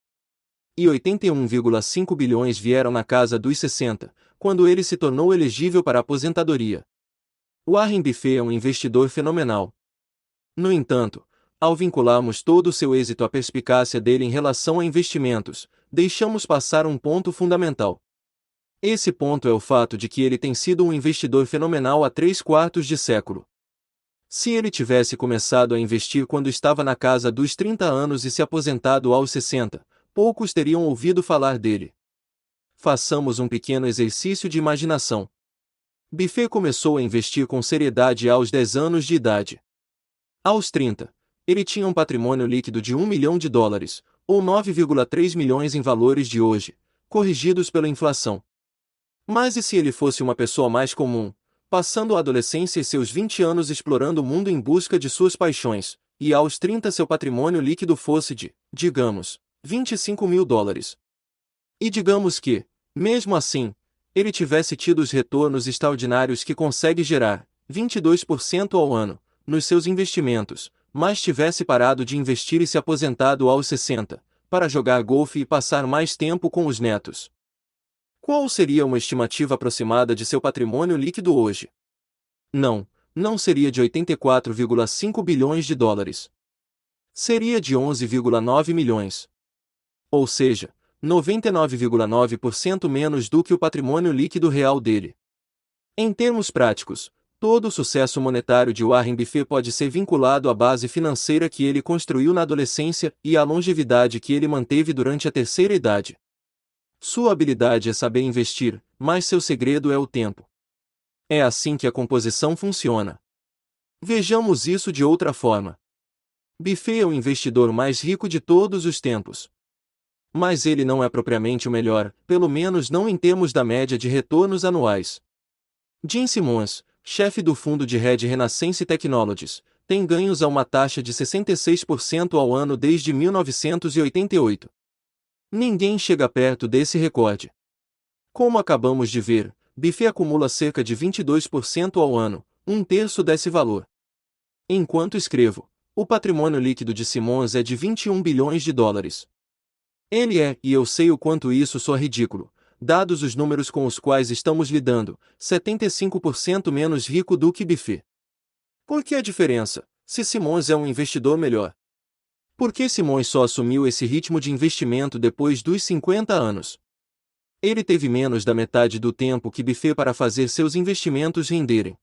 E 81,5 bilhões vieram na casa dos 60, quando ele se tornou elegível para a aposentadoria. Warren Buffett é um investidor fenomenal. No entanto, ao vincularmos todo o seu êxito à perspicácia dele em relação a investimentos, deixamos passar um ponto fundamental. Esse ponto é o fato de que ele tem sido um investidor fenomenal há 3/4 de século. Se ele tivesse começado a investir quando estava na casa dos 30 anos e se aposentado aos 60, poucos teriam ouvido falar dele. Façamos um pequeno exercício de imaginação. Buffett começou a investir com seriedade aos 10 anos de idade. Aos 30, ele tinha um patrimônio líquido de US$ 1 milhão, ou 9,3 milhões em valores de hoje, corrigidos pela inflação. Mas e se ele fosse uma pessoa mais comum, passando a adolescência e seus 20 anos explorando o mundo em busca de suas paixões, e aos 30 seu patrimônio líquido fosse de, digamos, US$ 25 mil? E digamos que, mesmo assim, ele tivesse tido os retornos extraordinários que consegue gerar, 22% ao ano, nos seus investimentos, mas tivesse parado de investir e se aposentado aos 60, para jogar golfe e passar mais tempo com os netos. Qual seria uma estimativa aproximada de seu patrimônio líquido hoje? Não seria de US$ 84,5 bilhões. Seria de 11,9 milhões. Ou seja, 99,9% menos do que o patrimônio líquido real dele. Em termos práticos, todo o sucesso monetário de Warren Buffett pode ser vinculado à base financeira que ele construiu na adolescência e à longevidade que ele manteve durante a terceira idade. Sua habilidade é saber investir, mas seu segredo é o tempo. É assim que a composição funciona. Vejamos isso de outra forma. Buffett é o investidor mais rico de todos os tempos. Mas ele não é propriamente o melhor, pelo menos não em termos da média de retornos anuais. Gene Simmons, chefe do fundo de hedge Renaissance Technologies, tem ganhos a uma taxa de 66% ao ano desde 1988. Ninguém chega perto desse recorde. Como acabamos de ver, Buffett acumula cerca de 22% ao ano, um terço desse valor. Enquanto escrevo, o patrimônio líquido de Simmons é de US$ 21 bilhões. Ele é, e eu sei o quanto isso soa ridículo, dados os números com os quais estamos lidando, 75% menos rico do que Buffett. Por que a diferença, se Simmons é um investidor melhor? Por que Simmons só assumiu esse ritmo de investimento depois dos 50 anos? Ele teve menos da metade do tempo que Buffett para fazer seus investimentos renderem.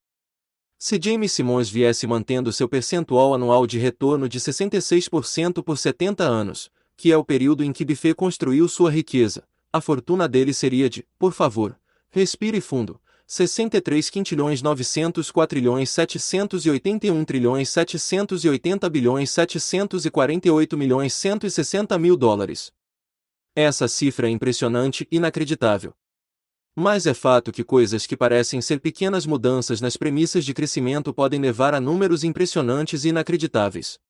Se James Simmons viesse mantendo seu percentual anual de retorno de 66% por 70 anos, que é o período em que Buffett construiu sua riqueza, a fortuna dele seria de, por favor, respire fundo, 63.904.781.780.748.160.000. Essa cifra é impressionante e inacreditável. Mas é fato que coisas que parecem ser pequenas mudanças nas premissas de crescimento podem levar a números impressionantes e inacreditáveis.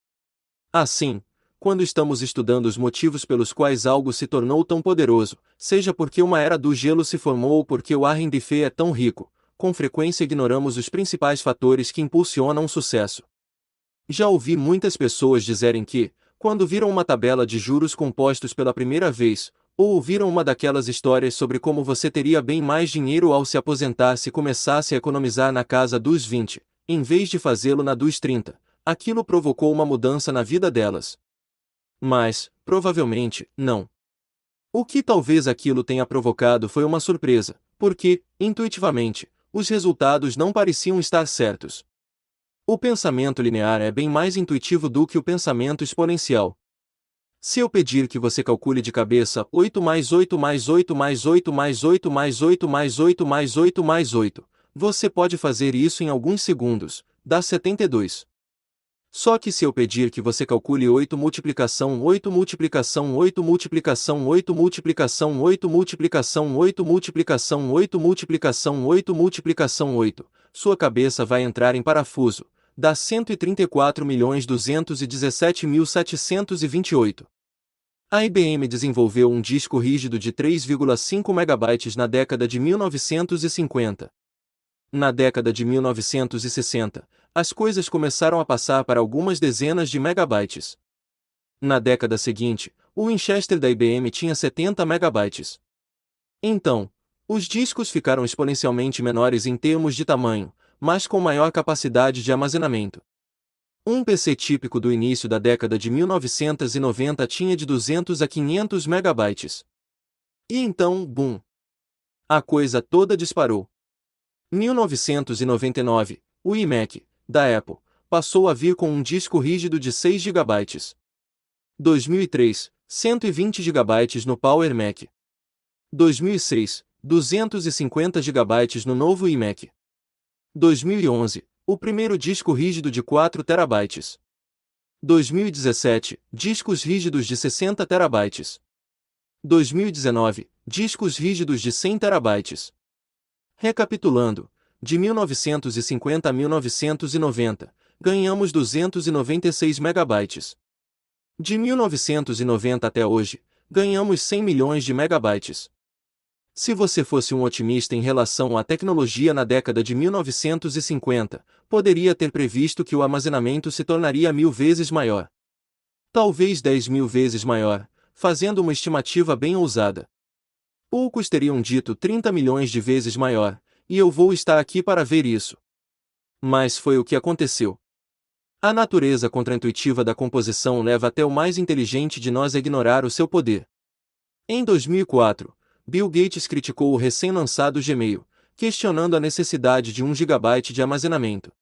Assim, quando estamos estudando os motivos pelos quais algo se tornou tão poderoso, seja porque uma era do gelo se formou ou porque Warren Buffett é tão rico, com frequência ignoramos os principais fatores que impulsionam o sucesso. Já ouvi muitas pessoas dizerem que, quando viram uma tabela de juros compostos pela primeira vez, ou ouviram uma daquelas histórias sobre como você teria bem mais dinheiro ao se aposentar se começasse a economizar na casa dos 20, em vez de fazê-lo na dos 30, aquilo provocou uma mudança na vida delas. Mas, provavelmente, não. O que talvez aquilo tenha provocado foi uma surpresa, porque, intuitivamente, os resultados não pareciam estar certos. O pensamento linear é bem mais intuitivo do que o pensamento exponencial. Se eu pedir que você calcule de cabeça 8 mais 8 mais 8 mais 8 mais 8 mais 8 mais 8 mais 8 mais 8, você pode fazer isso em alguns segundos, dá 72. Só que se eu pedir que você calcule 8 multiplicação 8 multiplicação 8 multiplicação 8 multiplicação 8 multiplicação 8 multiplicação 8 multiplicação 8 multiplicação 8, sua cabeça vai entrar em parafuso, dá 134.217.728. A IBM desenvolveu um disco rígido de 3,5 MB na década de 1950. Na década de 1960, as coisas começaram a passar para algumas dezenas de megabytes. Na década seguinte, o Winchester da IBM tinha 70 megabytes. Então, os discos ficaram exponencialmente menores em termos de tamanho, mas com maior capacidade de armazenamento. Um PC típico do início da década de 1990 tinha de 200 a 500 megabytes. E então, boom! A coisa toda disparou. 1999, o iMac, da Apple, passou a vir com um disco rígido de 6 gigabytes. 2003, 120 gigabytes no Power Mac. 2006, 250 gigabytes no novo iMac. 2011, o primeiro disco rígido de 4 terabytes. 2017, discos rígidos de 60 terabytes. 2019, discos rígidos de 100 terabytes. Recapitulando, de 1950 a 1990, ganhamos 296 megabytes. De 1990 até hoje, ganhamos 100 milhões de megabytes. Se você fosse um otimista em relação à tecnologia na década de 1950, poderia ter previsto que o armazenamento se tornaria 1000 vezes maior. Talvez 10.000 vezes maior, fazendo uma estimativa bem ousada. Poucos teriam dito 30 milhões de vezes maior, e eu vou estar aqui para ver isso. Mas foi o que aconteceu. A natureza contraintuitiva da composição leva até o mais inteligente de nós a ignorar o seu poder. Em 2004, Bill Gates criticou o recém-lançado Gmail, questionando a necessidade de 1 GB de armazenamento.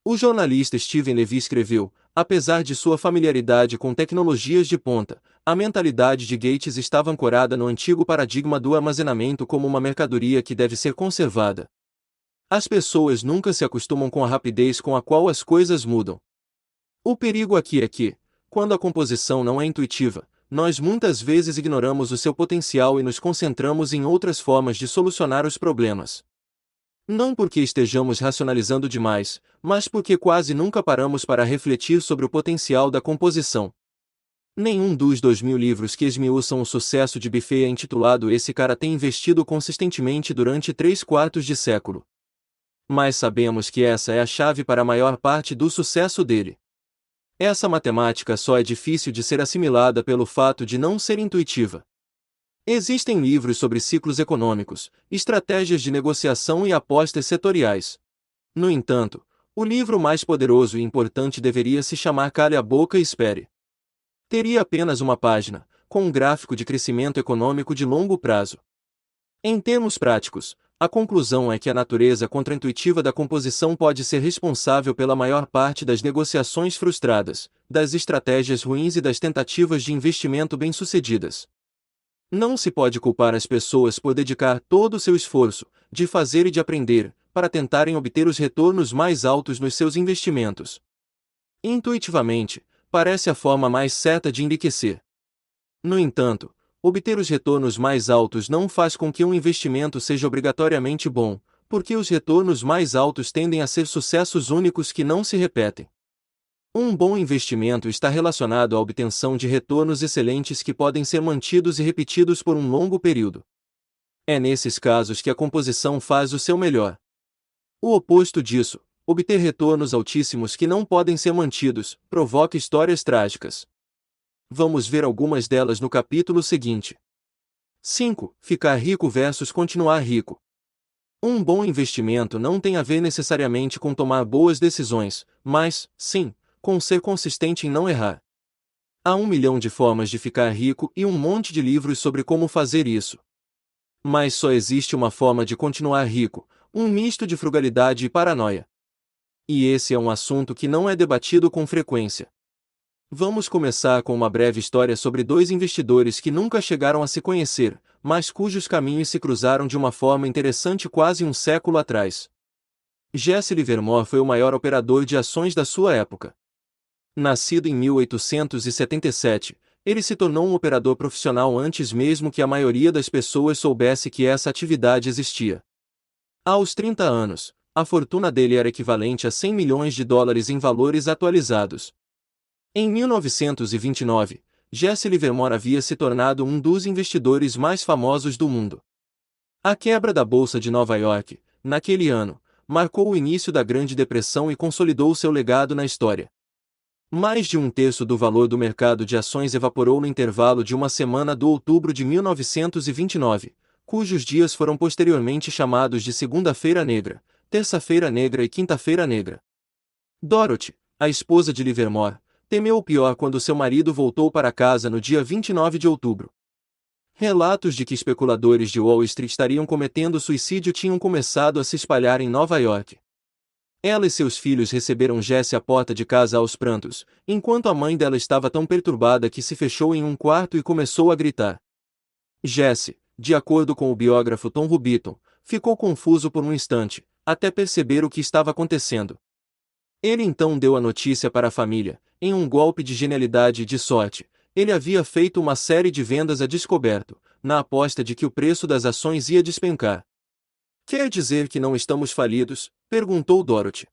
O jornalista Steven Levy escreveu: apesar de sua familiaridade com tecnologias de ponta, a mentalidade de Gates estava ancorada no antigo paradigma do armazenamento como uma mercadoria que deve ser conservada. As pessoas nunca se acostumam com a rapidez com a qual as coisas mudam. O perigo aqui é que, quando a composição não é intuitiva, nós muitas vezes ignoramos o seu potencial e nos concentramos em outras formas de solucionar os problemas. Não porque estejamos racionalizando demais, mas porque quase nunca paramos para refletir sobre o potencial da composição. Nenhum dos 2000 livros que esmiuçam o sucesso de Buffett é intitulado Esse cara tem investido consistentemente durante 3/4 de século. Mas sabemos que essa é a chave para a maior parte do sucesso dele. Essa matemática só é difícil de ser assimilada pelo fato de não ser intuitiva. Existem livros sobre ciclos econômicos, estratégias de negociação e apostas setoriais. No entanto, o livro mais poderoso e importante deveria se chamar Cale a Boca e Espere. Teria apenas uma página, com um gráfico de crescimento econômico de longo prazo. Em termos práticos, a conclusão é que a natureza contraintuitiva da composição pode ser responsável pela maior parte das negociações frustradas, das estratégias ruins e das tentativas de investimento bem-sucedidas. Não se pode culpar as pessoas por dedicar todo o seu esforço, de fazer e de aprender, para tentarem obter os retornos mais altos nos seus investimentos. Intuitivamente, parece a forma mais certa de enriquecer. No entanto, obter os retornos mais altos não faz com que um investimento seja obrigatoriamente bom, porque os retornos mais altos tendem a ser sucessos únicos que não se repetem. Um bom investimento está relacionado à obtenção de retornos excelentes que podem ser mantidos e repetidos por um longo período. É nesses casos que a composição faz o seu melhor. O oposto disso, obter retornos altíssimos que não podem ser mantidos, provoca histórias trágicas. Vamos ver algumas delas no capítulo seguinte. 5. Ficar rico versus continuar rico. Um bom investimento não tem a ver necessariamente com tomar boas decisões, mas, sim, com ser consistente em não errar. Há 1 milhão de formas de ficar rico e um monte de livros sobre como fazer isso. Mas só existe uma forma de continuar rico, um misto de frugalidade e paranoia. E esse é um assunto que não é debatido com frequência. Vamos começar com uma breve história sobre 2 investidores que nunca chegaram a se conhecer, mas cujos caminhos se cruzaram de uma forma interessante quase um século atrás. Jesse Livermore foi o maior operador de ações da sua época. Nascido em 1877, ele se tornou um operador profissional antes mesmo que a maioria das pessoas soubesse que essa atividade existia. Aos 30 anos, a fortuna dele era equivalente a 100 milhões de dólares em valores atualizados. Em 1929, Jesse Livermore havia se tornado um dos investidores mais famosos do mundo. A quebra da Bolsa de Nova York, naquele ano, marcou o início da Grande Depressão e consolidou seu legado na história. Mais de 1/3 do valor do mercado de ações evaporou no intervalo de uma semana do outubro de 1929, cujos dias foram posteriormente chamados de Segunda-feira Negra, Terça-feira Negra e Quinta-feira Negra. Dorothy, a esposa de Livermore, temeu o pior quando seu marido voltou para casa no dia 29 de outubro. Relatos de que especuladores de Wall Street estariam cometendo suicídio tinham começado a se espalhar em Nova York. Ela e seus filhos receberam Jessie à porta de casa aos prantos, enquanto a mãe dela estava tão perturbada que se fechou em um quarto e começou a gritar. Jessie, de acordo com o biógrafo Tom Rubiton, ficou confuso por um instante, até perceber o que estava acontecendo. Ele então deu a notícia para a família. Em um golpe de genialidade e de sorte, ele havia feito uma série de vendas a descoberto, na aposta de que o preço das ações ia despencar. Quer dizer que não estamos falidos? Perguntou Dorothy.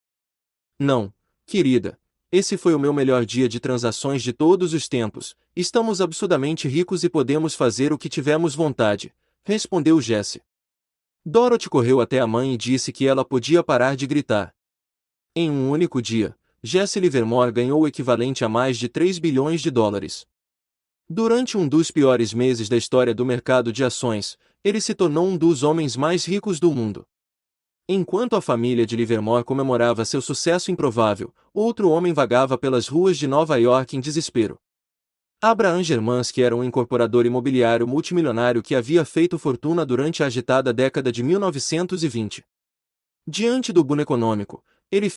Não, querida. Esse foi o meu melhor dia de transações de todos os tempos. Estamos absurdamente ricos e podemos fazer o que tivermos vontade, respondeu Jessie. Dorothy correu até a mãe e disse que ela podia parar de gritar. Em um único dia, Jessie Livermore ganhou o equivalente a mais de 3 bilhões de dólares. Durante um dos piores meses da história do mercado de ações, ele se tornou um dos homens mais ricos do mundo. Enquanto a família de Livermore comemorava seu sucesso improvável, outro homem vagava pelas ruas de Nova York em desespero. Abraham Germansky era um incorporador imobiliário multimilionário que havia feito fortuna durante a agitada década de 1920. Diante do boom econômico, ele